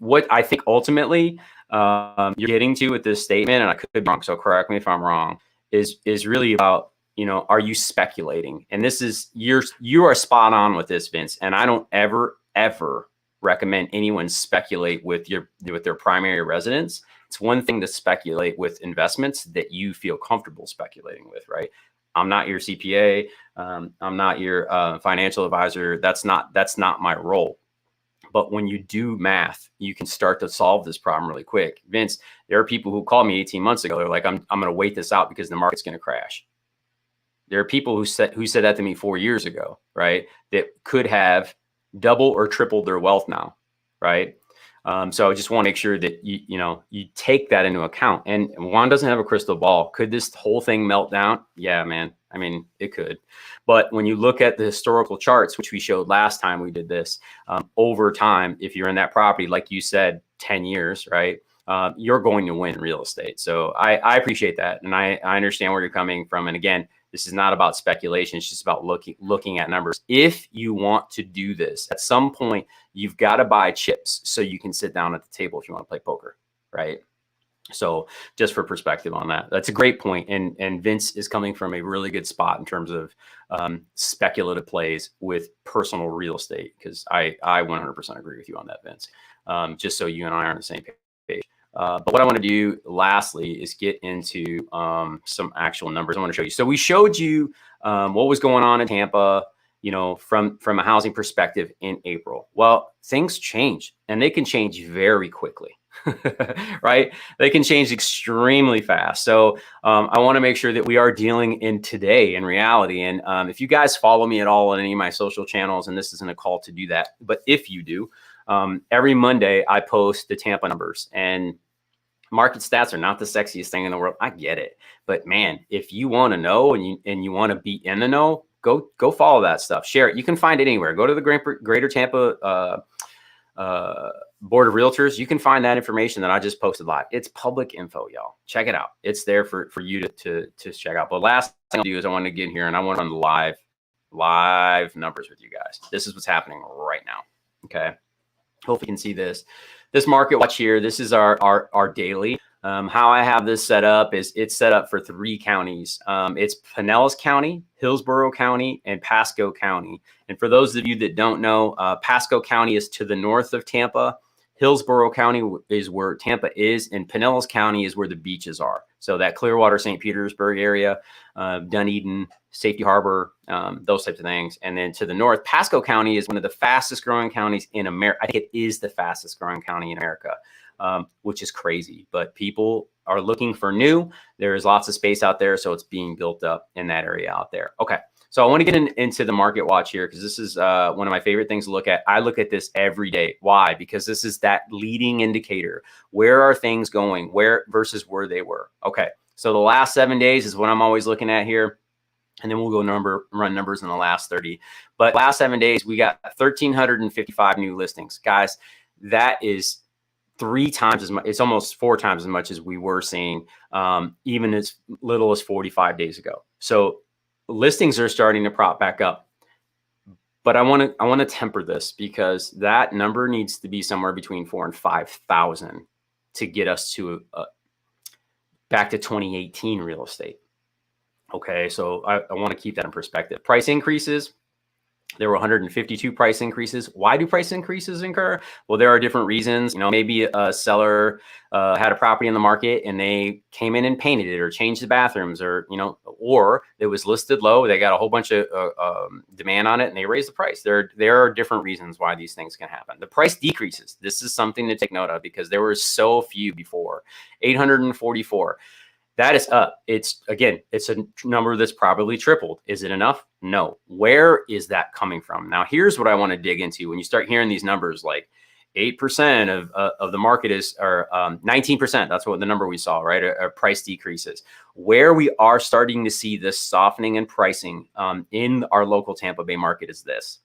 A: what I think ultimately you're getting to with this statement, and I could be wrong, so correct me if I'm wrong, is really about, are you speculating? And this is, you are spot on with this, Vince. And I don't ever recommend anyone speculate with their primary residence. It's one thing to speculate with investments that you feel comfortable speculating with, right? I'm not your CPA. I'm not your financial advisor. That's not my role. But when you do math, you can start to solve this problem really quick. Vince, there are people who called me 18 months ago. They're like, I'm going to wait this out because the market's going to crash. There are people who said that to me 4 years ago, right? That could have double or tripled their wealth now, right? So I just want to make sure that you take that into account. And Juan doesn't have a crystal ball. Could this whole thing melt down? Yeah, man. I mean, it could. But when you look at the historical charts, which we showed last time we did this, over time, if you're in that property, like you said, 10 years, right? You're going to win real estate. So I appreciate that. And I understand where you're coming from. And again, this is not about speculation. It's just about looking at numbers. If you want to do this, at some point, you've got to buy chips so you can sit down at the table if you want to play poker, right? So just for perspective on that, that's a great point. And Vince is coming from a really good spot in terms of speculative plays with personal real estate, because I 100% agree with you on that, Vince, just so you and I are on the same page. But what I want to do lastly is get into some actual numbers I want to show you. So we showed you what was going on in Tampa, from a housing perspective in April. Well, things change, and they can change very quickly. Right? They can change extremely fast. So I want to make sure that we are dealing in today, in reality. And if you guys follow me at all on any of my social channels, and this isn't a call to do that, but if you do, every Monday I post the Tampa numbers. And market stats are not the sexiest thing in the world. I get it. But man, if you want to know and you want to be in the know, go follow that stuff. Share it. You can find it anywhere. Go to the Greater Tampa Board of Realtors. You can find that information that I just posted live. It's public info, y'all. Check it out. It's there for you to check out. But last thing I'll do is I want to get here and I want to run the live numbers with you guys. This is what's happening right now. Okay. Hopefully you can see this market watch here. This is our daily. How I have this set up is it's set up for 3 counties. It's Pinellas County, Hillsborough County, and Pasco County. And for those of you that don't know, Pasco County is to the north of Tampa. Hillsborough County is where Tampa is, and Pinellas County is where the beaches are. So that Clearwater, St. Petersburg area, Dunedin, Safety Harbor, those types of things. And then to the north, Pasco County is one of the fastest growing counties in America. I think it is the fastest growing county in America, which is crazy. But people are looking for new. There is lots of space out there, so it's being built up in that area out there. Okay. So I want to get into the market watch here, because this is one of my favorite things to look at. I look at this every day. Why? Because this is that leading indicator. Where are things going? Where versus where they were? Okay. So the last 7 days is what I'm always looking at here. And then we'll go run numbers in the last 30. But last 7 days, we got 1,355 new listings. Guys, that is 3 times as much. It's almost 4 times as much as we were seeing even as little as 45 days ago. So listings are starting to prop back up. But I want to temper this, because that number needs to be somewhere between 4 and 5,000 to get us to back to 2018 real estate. Okay, so I want to keep that in perspective. Price increases. There were 152 price increases. Why do price increases occur? Well, there are different reasons. Maybe a seller had a property in the market and they came in and painted it or changed the bathrooms, or it was listed low. They got a whole bunch of demand on it and they raised the price. There are different reasons why these things can happen. The price decreases. This is something to take note of, because there were so few before. 844. That is up. It's a number that's probably tripled. Is it enough? No. Where is that coming from? Now, here's what I want to dig into. When you start hearing these numbers, like 8% of the market is, or 19%, that's what the number we saw, right? Price decreases. Where we are starting to see this softening in pricing in our local Tampa Bay market is this: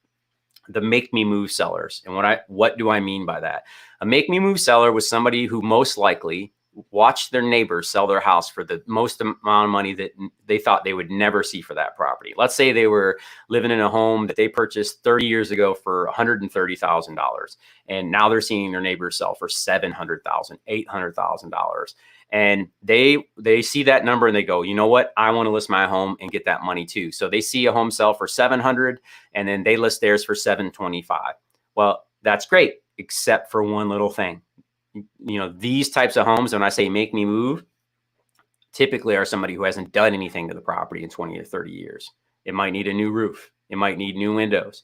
A: the make me move sellers. And what do I mean by that? A make me move seller was somebody who most likely watched their neighbors sell their house for the most amount of money that they thought they would never see for that property. Let's say they were living in a home that they purchased 30 years ago for $130,000. And now they're seeing their neighbors sell for $700,000, $800,000. And they see that number and they go, you know what? I want to list my home and get that money too. So they see a home sell for 700 and then they list theirs for 725. Well, that's great, except for one little thing. These types of homes, when I say make me move, typically are somebody who hasn't done anything to the property in 20 or 30 years. It might need a new roof. It might need new windows.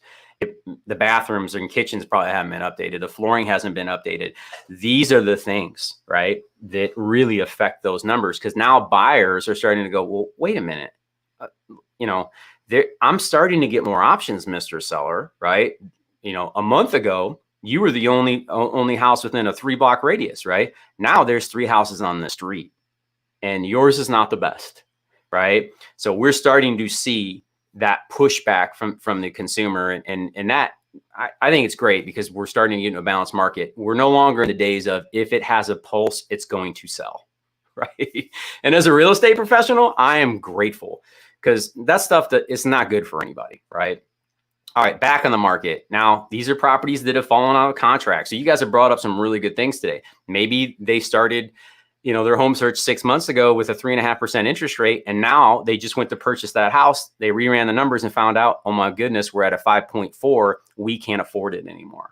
A: The bathrooms and kitchens probably haven't been updated. The flooring hasn't been updated. These are the things, right, that really affect those numbers, because now buyers are starting to go, well, wait a minute. I'm starting to get more options, Mr. Seller, right? A month ago, you were the only house within a 3-block radius, right? Now there's 3 houses on the street and yours is not the best, right? So we're starting to see that pushback from the consumer. And that, I think it's great, because we're starting to get into a balanced market. We're no longer in the days of, if it has a pulse, it's going to sell, right? And as a real estate professional, I am grateful, because that's stuff that is not good for anybody, right? All right, back on the market. Now, these are properties that have fallen out of contract. So you guys have brought up some really good things today. Maybe they started, their home search 6 months ago with a 3.5% interest rate, and now they just went to purchase that house. They reran the numbers and found out, oh my goodness, we're at a 5.4. We can't afford it anymore.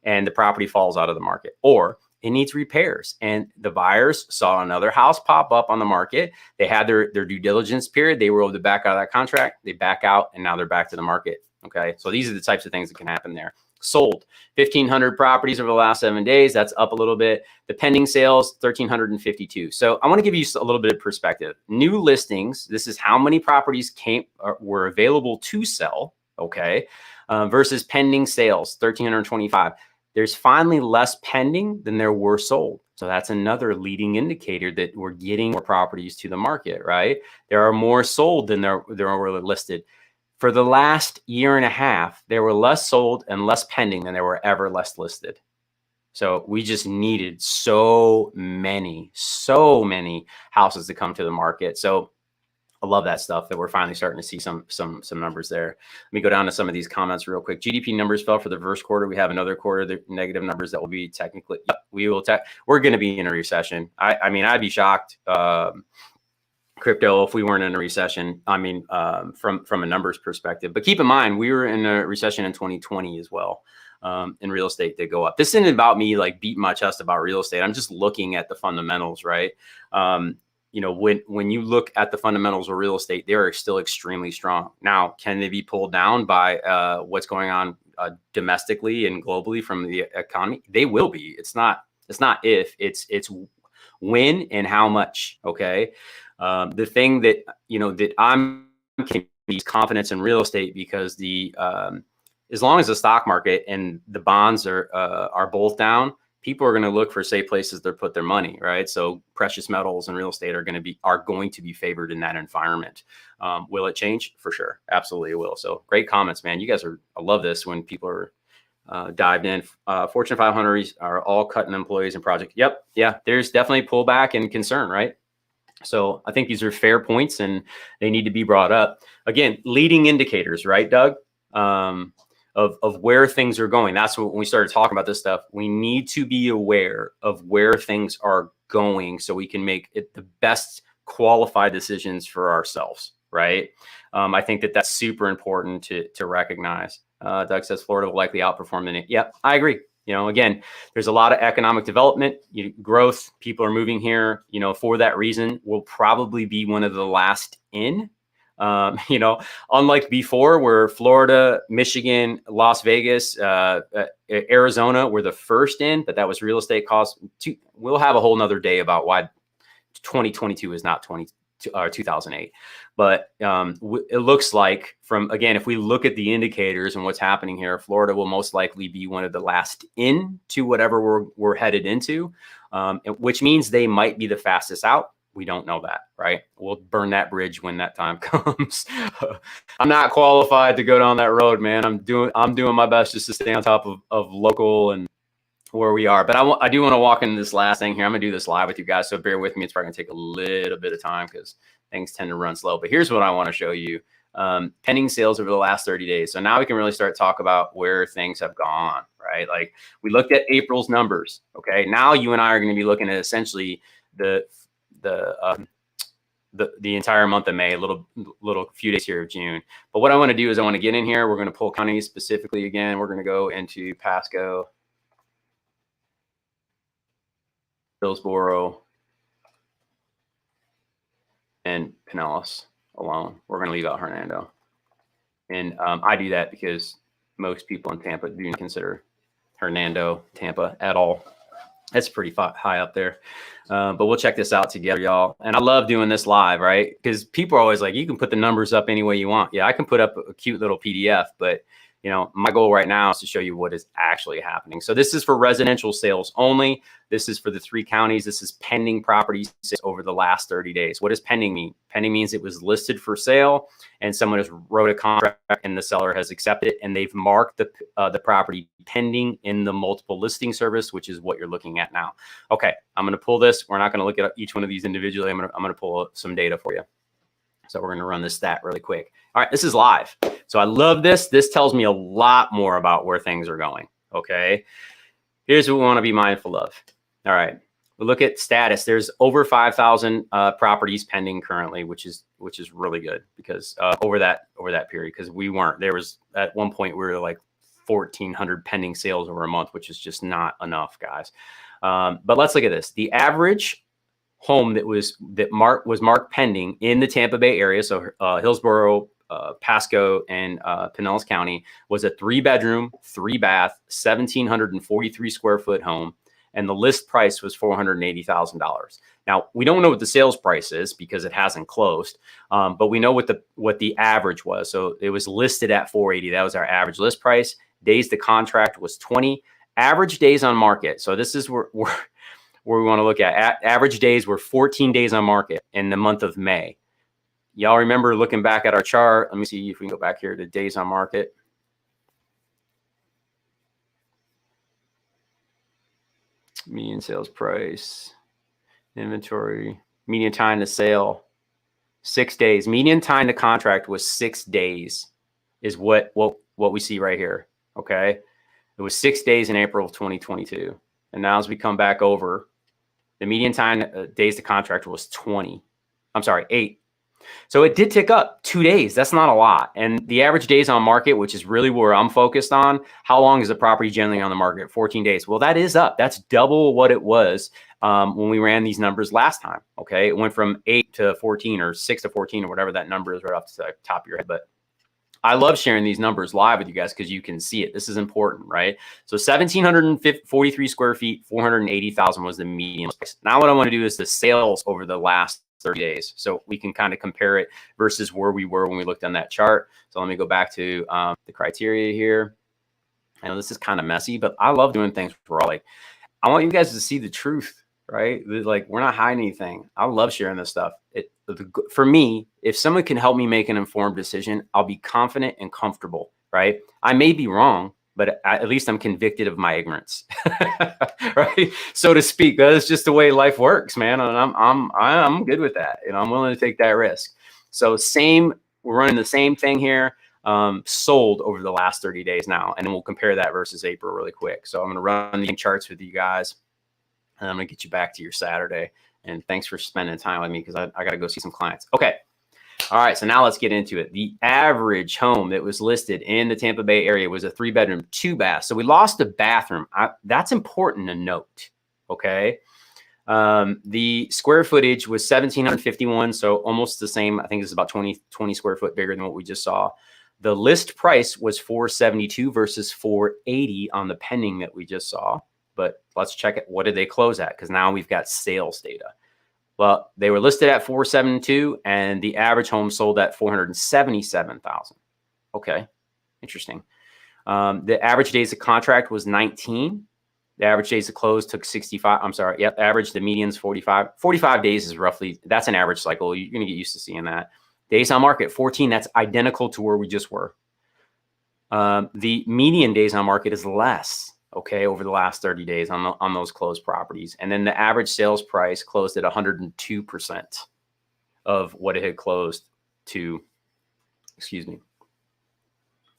A: And the property falls out of the market, or it needs repairs. And the buyers saw another house pop up on the market. They had their due diligence period. They were able to back out of that contract. They back out, and now they're back to the market. Okay, so these are the types of things that can happen there. Sold 1,500 properties over the last 7 days. That's up a little bit. The pending sales, 1,352. So I want to give you a little bit of perspective. New listings, this is how many properties were available to sell, okay, versus pending sales, 1,325. There's finally less pending than there were sold. So that's another leading indicator that we're getting more properties to the market, right? There are more sold than there were listed. For the last year and a half, there were less sold and less pending than there were ever less listed. So we just needed so many houses to come to the market. So I love that stuff, that we're finally starting to see some numbers there. Let me go down to some of these comments real quick. GDP numbers fell for the first quarter. We have another quarter, the negative numbers that will be technically, we're going to be in a recession. I mean, I'd be shocked. Crypto, if we weren't in a recession, from a numbers perspective. But keep in mind, we were in a recession in 2020 as well. In real estate, they go up. This isn't about me like beating my chest about real estate. I'm just looking at the fundamentals, right? When you look at the fundamentals of real estate, they are still extremely strong. Now, can they be pulled down by what's going on domestically and globally from the economy? They will be. It's not if, it's when and how much. Okay. The thing that, that I'm confidence in real estate, because as long as the stock market and the bonds are both down, people are going to look for safe places to put their money, right? So precious metals and real estate are going to be favored in that environment. Will it change? For sure. Absolutely it will. So great comments, man. You guys I love this when people are dived in. Fortune 500 are all cutting employees and projects. Yep. Yeah. There's definitely pullback and concern, right? So I think these are fair points and they need to be brought up. Again, leading indicators, right, Doug? Of where things are going. That's what when we started talking about this stuff, we need to be aware of where things are going so we can make it the best qualified decisions for ourselves, right? I think that that's super important to recognize. Doug says Florida will likely outperform the. Yep, I agree. Again, there's a lot of economic development, growth. People are moving here. For that reason, we'll probably be one of the last in. Unlike before, where Florida, Michigan, Las Vegas, Arizona were the first in, but that was real estate costs. We'll have a whole nother day about why 2022 is not 2008. But it looks like if we look at the indicators and what's happening here, Florida will most likely be one of the last in to whatever we're headed into, which means they might be the fastest out. We don't know that, right? We'll burn that bridge when that time comes. I'm not qualified to go down that road, man. I'm doing my best just to stay on top of local and where we are. But I do want to walk into this last thing here. I'm gonna do this live with you guys, so bear with me. It's probably gonna take a little bit of time because things tend to run slow. But here's what I want to show you: pending sales over the last 30 days. So now we can really start to talk about where things have gone, right? Like we looked at April's numbers. Okay, now you and I are going to be looking at essentially the entire month of May, a little few days here of June. But what I want to do is I want to get in here. We're going to pull counties specifically again. We're going to go into Pasco, Hillsborough, and Pinellas alone. We're going to leave out Hernando. And I do that because most people in Tampa do not consider Hernando, Tampa at all. That's pretty high up there. But we'll check this out together, y'all. And I love doing this live, right? Because people are always like, you can put the numbers up any way you want. Yeah, I can put up a cute little PDF, but my goal right now is to show you what is actually happening. So this is for residential sales only. This is for the 3 counties. This is pending properties over the last 30 days. What does pending mean? Pending means it was listed for sale and someone has wrote a contract and the seller has accepted it and they've marked the property pending in the multiple listing service, which is what you're looking at now. Okay, I'm going to pull this. We're not going to look at each one of these individually. I'm going to pull some data for you. So we're going to run this stat really quick. All right, this is live. So I love this. This tells me a lot more about where things are going. Okay, here's what we want to be mindful of. All right, we look at status. There's over 5,000 properties pending currently, which is really good because over that period, because we weren't. There was at one point we were like 1,400 pending sales over a month, which is just not enough, guys. But let's look at this. The average home that was marked pending in the Tampa Bay area, so Hillsborough, Pasco, and Pinellas County, was a 3-bedroom, 3-bath, 1,743 square foot home, and the list price was $480,000. Now we don't know what the sales price is because it hasn't closed, but we know what the average was. So it was listed at $480,000. That was our average list price. Days to contract was 20. Average days on market. So this is where we want to look at. Average days were 14 days on market in the month of May. Y'all remember looking back at our chart? Let me see if we can go back here to days on market. Median sales price, inventory, median time to sale, 6 days. Median time to contract was 6 days is what we see right here, okay? It was 6 days in April of 2022. And now as we come back over, the median time days to contract was 8. So it did tick up 2 days. That's not a lot. And the average days on market, which is really where I'm focused on, how long is the property generally on the market? 14 days. Well, that is up. That's double what it was when we ran these numbers last time. Okay. It went from 8 to 14 or 6 to 14 or whatever that number is right off the top of your head. But I love sharing these numbers live with you guys because you can see it. This is important, right? So 1,743 square feet, 480,000 was the median price. Now what I want to do is the sales over the last 30 days. So we can kind of compare it versus where we were when we looked on that chart. So let me go back to the criteria here. I know this is kind of messy, but I love doing things raw. Like, I want you guys to see the truth, right? Like, we're not hiding anything. I love sharing this stuff. For me, if someone can help me make an informed decision, I'll be confident and comfortable, right? I may be wrong, but at least I'm convicted of my ignorance, right? So to speak. That's just the way life works, man. And I'm good with that. I'm willing to take that risk. So we're running the same thing here. Sold over the last 30 days now, and then we'll compare that versus April really quick. So I'm going to run the charts with you guys, and I'm going to get you back to your Saturday. And thanks for spending time with me, because I got to go see some clients. Okay. All right, so now let's get into it. The average home that was listed in the Tampa Bay area was a 3-bedroom, 2-bath. So we lost a bathroom. That's important to note, okay? The square footage was 1,751, so almost the same. I think this is about 20 square foot bigger than what we just saw. The list price was $472 versus $480 on the pending that we just saw. But let's check it. What did they close at? Because now we've got sales data. Well, they were listed at $472, and the average home sold at $477,000. Okay, interesting. The average days of contract was 19. The average days of close took 65. I'm sorry. Yep, average, the median's 45. 45 days is roughly, that's an average cycle. You're going to get used to seeing that. Days on market, 14. That's identical to where we just were. The median days on market is less, okay, over the last 30 days on those closed properties. And then the average sales price closed at 102% of what it had closed to,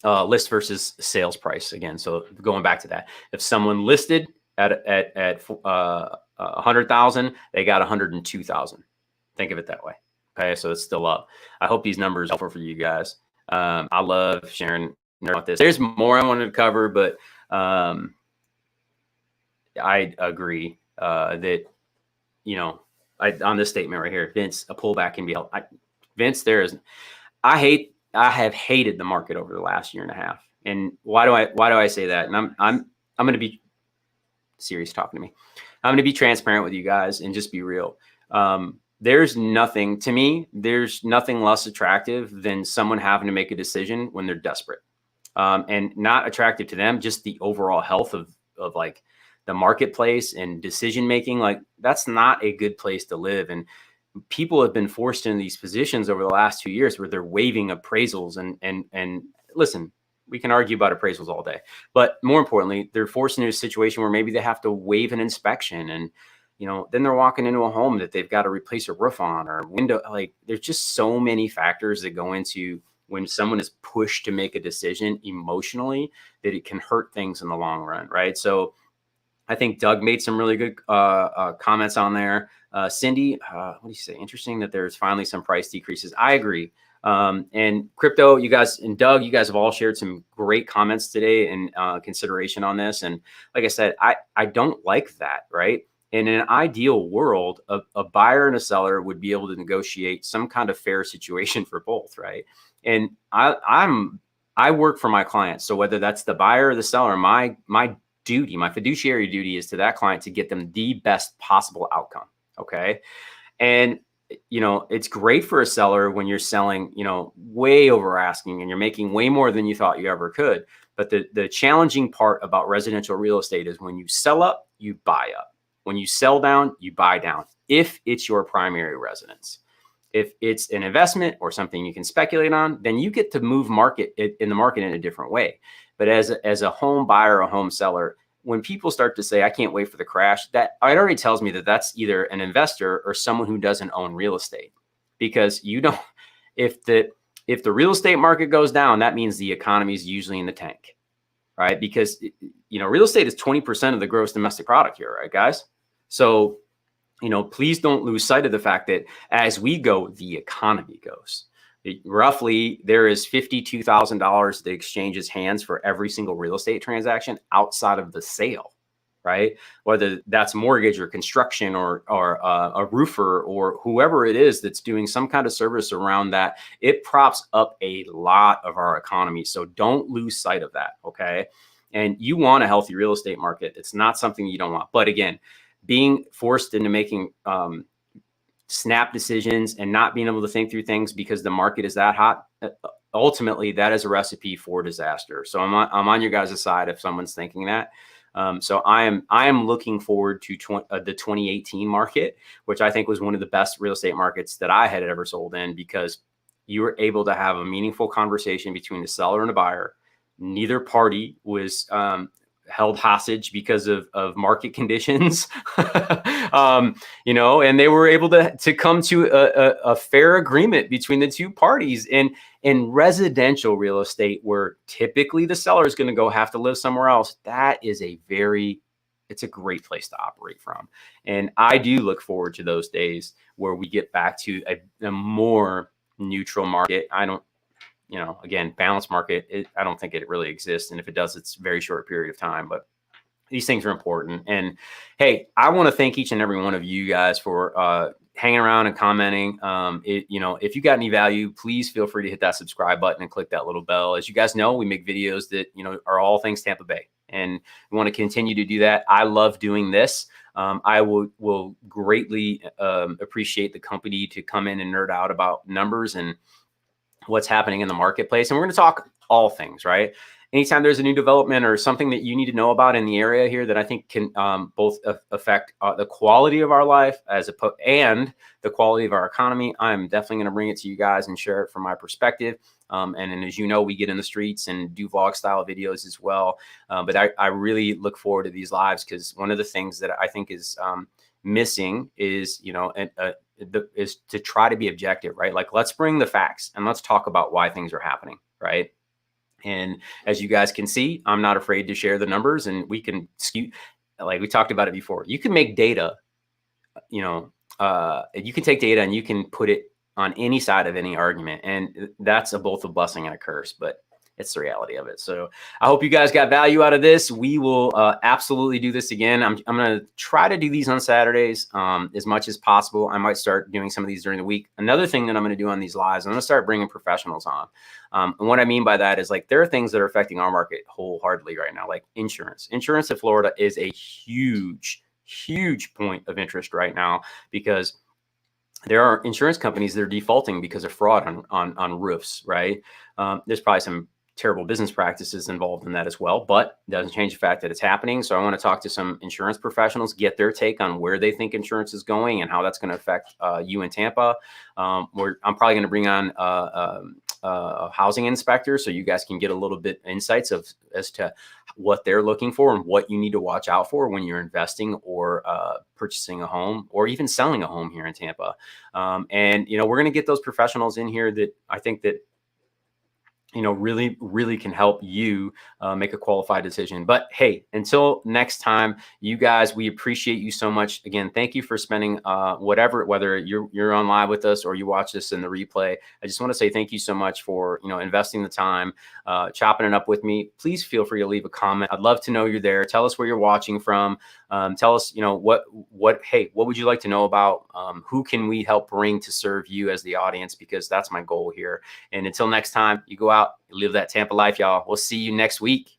A: list versus sales price again. So going back to that, if someone listed at 100,000, they got 102,000. Think of it that way. Okay, so it's still up. I hope these numbers are helpful for you guys. I love sharing about this. There's more I wanted to cover, but I agree that, on this statement right here, Vince, a pullback can be helped. Vince, I have hated the market over the last year and a half. And why do I say that? And I'm going to be serious talking to me. I'm going to be transparent with you guys and just be real. There's nothing less attractive than someone having to make a decision when they're desperate. And not attractive to them, just the overall health of like the marketplace and decision making. Like, that's not a good place to live. And people have been forced into these positions over the last 2 years where they're waiving appraisals and listen, we can argue about appraisals all day, but more importantly, they're forced into a situation where maybe they have to waive an inspection, and then they're walking into a home that they've got to replace a roof on or a window. Like, there's just so many factors that go into when someone is pushed to make a decision emotionally that it can hurt things in the long run, right? So I think Doug made some really good comments on there. Cindy, what do you say? Interesting that there's finally some price decreases. I agree. And crypto, you guys, and Doug, you guys have all shared some great comments today and consideration on this. And like I said, I don't like that, right? In an ideal world, a buyer and a seller would be able to negotiate some kind of fair situation for both, right? And I work for my clients. So whether that's the buyer or the seller, my duty, my fiduciary duty is to that client to get them the best possible outcome. Okay. And, it's great for a seller when you're selling, way over asking and you're making way more than you thought you ever could. But the challenging part about residential real estate is when you sell up, you buy up. When you sell down, you buy down, if it's your primary residence. If it's an investment or something you can speculate on, then you get to move in the market in a different way. But as a home buyer or a home seller, when people start to say, I can't wait for the crash, that it already tells me that that's either an investor or someone who doesn't own real estate. Because if the real estate market goes down, that means the economy is usually in the tank, right? Because, real estate is 20% of the gross domestic product here, right, guys? So, please don't lose sight of the fact that as we go, the economy goes. Roughly, there is $52,000 that exchanges hands for every single real estate transaction outside of the sale, right? Whether that's mortgage or construction or a roofer or whoever it is that's doing some kind of service around that, it props up a lot of our economy. So don't lose sight of that, okay? And you want a healthy real estate market. It's not something you don't want. But again, being forced into making snap decisions and not being able to think through things because the market is that hot, ultimately that is a recipe for disaster. So I'm on your guys' side if someone's thinking that. So I am looking forward to the 2018 market, which I think was one of the best real estate markets that I had ever sold in, because you were able to have a meaningful conversation between the seller and the buyer. neither party was held hostage because of market conditions. And they were able to come to a fair agreement between the two parties. And in residential real estate, where typically the seller is going to go have to live somewhere else, that is it's a great place to operate from. And I do look forward to those days where we get back to a more neutral market. I don't, again, balanced market, I don't think it really exists. And if it does, it's a very short period of time. But these things are important. And hey, I want to thank each and every one of you guys for hanging around and commenting. If you got any value, please feel free to hit that subscribe button and click that little bell. As you guys know, we make videos that, are all things Tampa Bay, and we want to continue to do that. I love doing this. I will greatly appreciate the company to come in and nerd out about numbers and what's happening in the marketplace. And we're going to talk all things, right? Anytime there's a new development or something that you need to know about in the area here that I think can both affect the quality of our life and the quality of our economy, I'm definitely going to bring it to you guys and share it from my perspective. And as you know, we get in the streets and do vlog style videos as well. But I really look forward to these lives, because one of the things that I think is missing is, is to try to be objective, right? Like, let's bring the facts and let's talk about why things are happening, right? And as you guys can see, I'm not afraid to share the numbers, and we can like we talked about it before. You can make data, you can take data and you can put it on any side of any argument. And that's both a blessing and a curse, but it's the reality of it. So I hope you guys got value out of this. We will absolutely do this again. I'm going to try to do these on Saturdays as much as possible. I might start doing some of these during the week. Another thing that I'm going to do on these lives, I'm going to start bringing professionals on. And what I mean by that is, like, there are things that are affecting our market wholeheartedly right now, like insurance. Insurance in Florida is a huge, huge point of interest right now, because there are insurance companies that are defaulting because of fraud on roofs, right? There's probably some terrible business practices involved in that as well, but it doesn't change the fact that it's happening. So I want to talk to some insurance professionals, get their take on where they think insurance is going and how that's going to affect you in Tampa. I'm probably going to bring on a housing inspector, so you guys can get a little bit insights as to what they're looking for and what you need to watch out for when you're investing or purchasing a home or even selling a home here in Tampa. And we're going to get those professionals in here that I think that really, really can help you make a qualified decision. But hey, until next time, you guys, we appreciate you so much. Again, thank you for spending whether you're on live with us or you watch this in the replay. I just want to say thank you so much for, investing the time, chopping it up with me. Please feel free to leave a comment. I'd love to know you're there. Tell us where you're watching from. Tell us, what would you like to know about? Who can we help bring to serve you as the audience? Because that's my goal here. And until next time, you go out, live that Tampa life, y'all. We'll see you next week.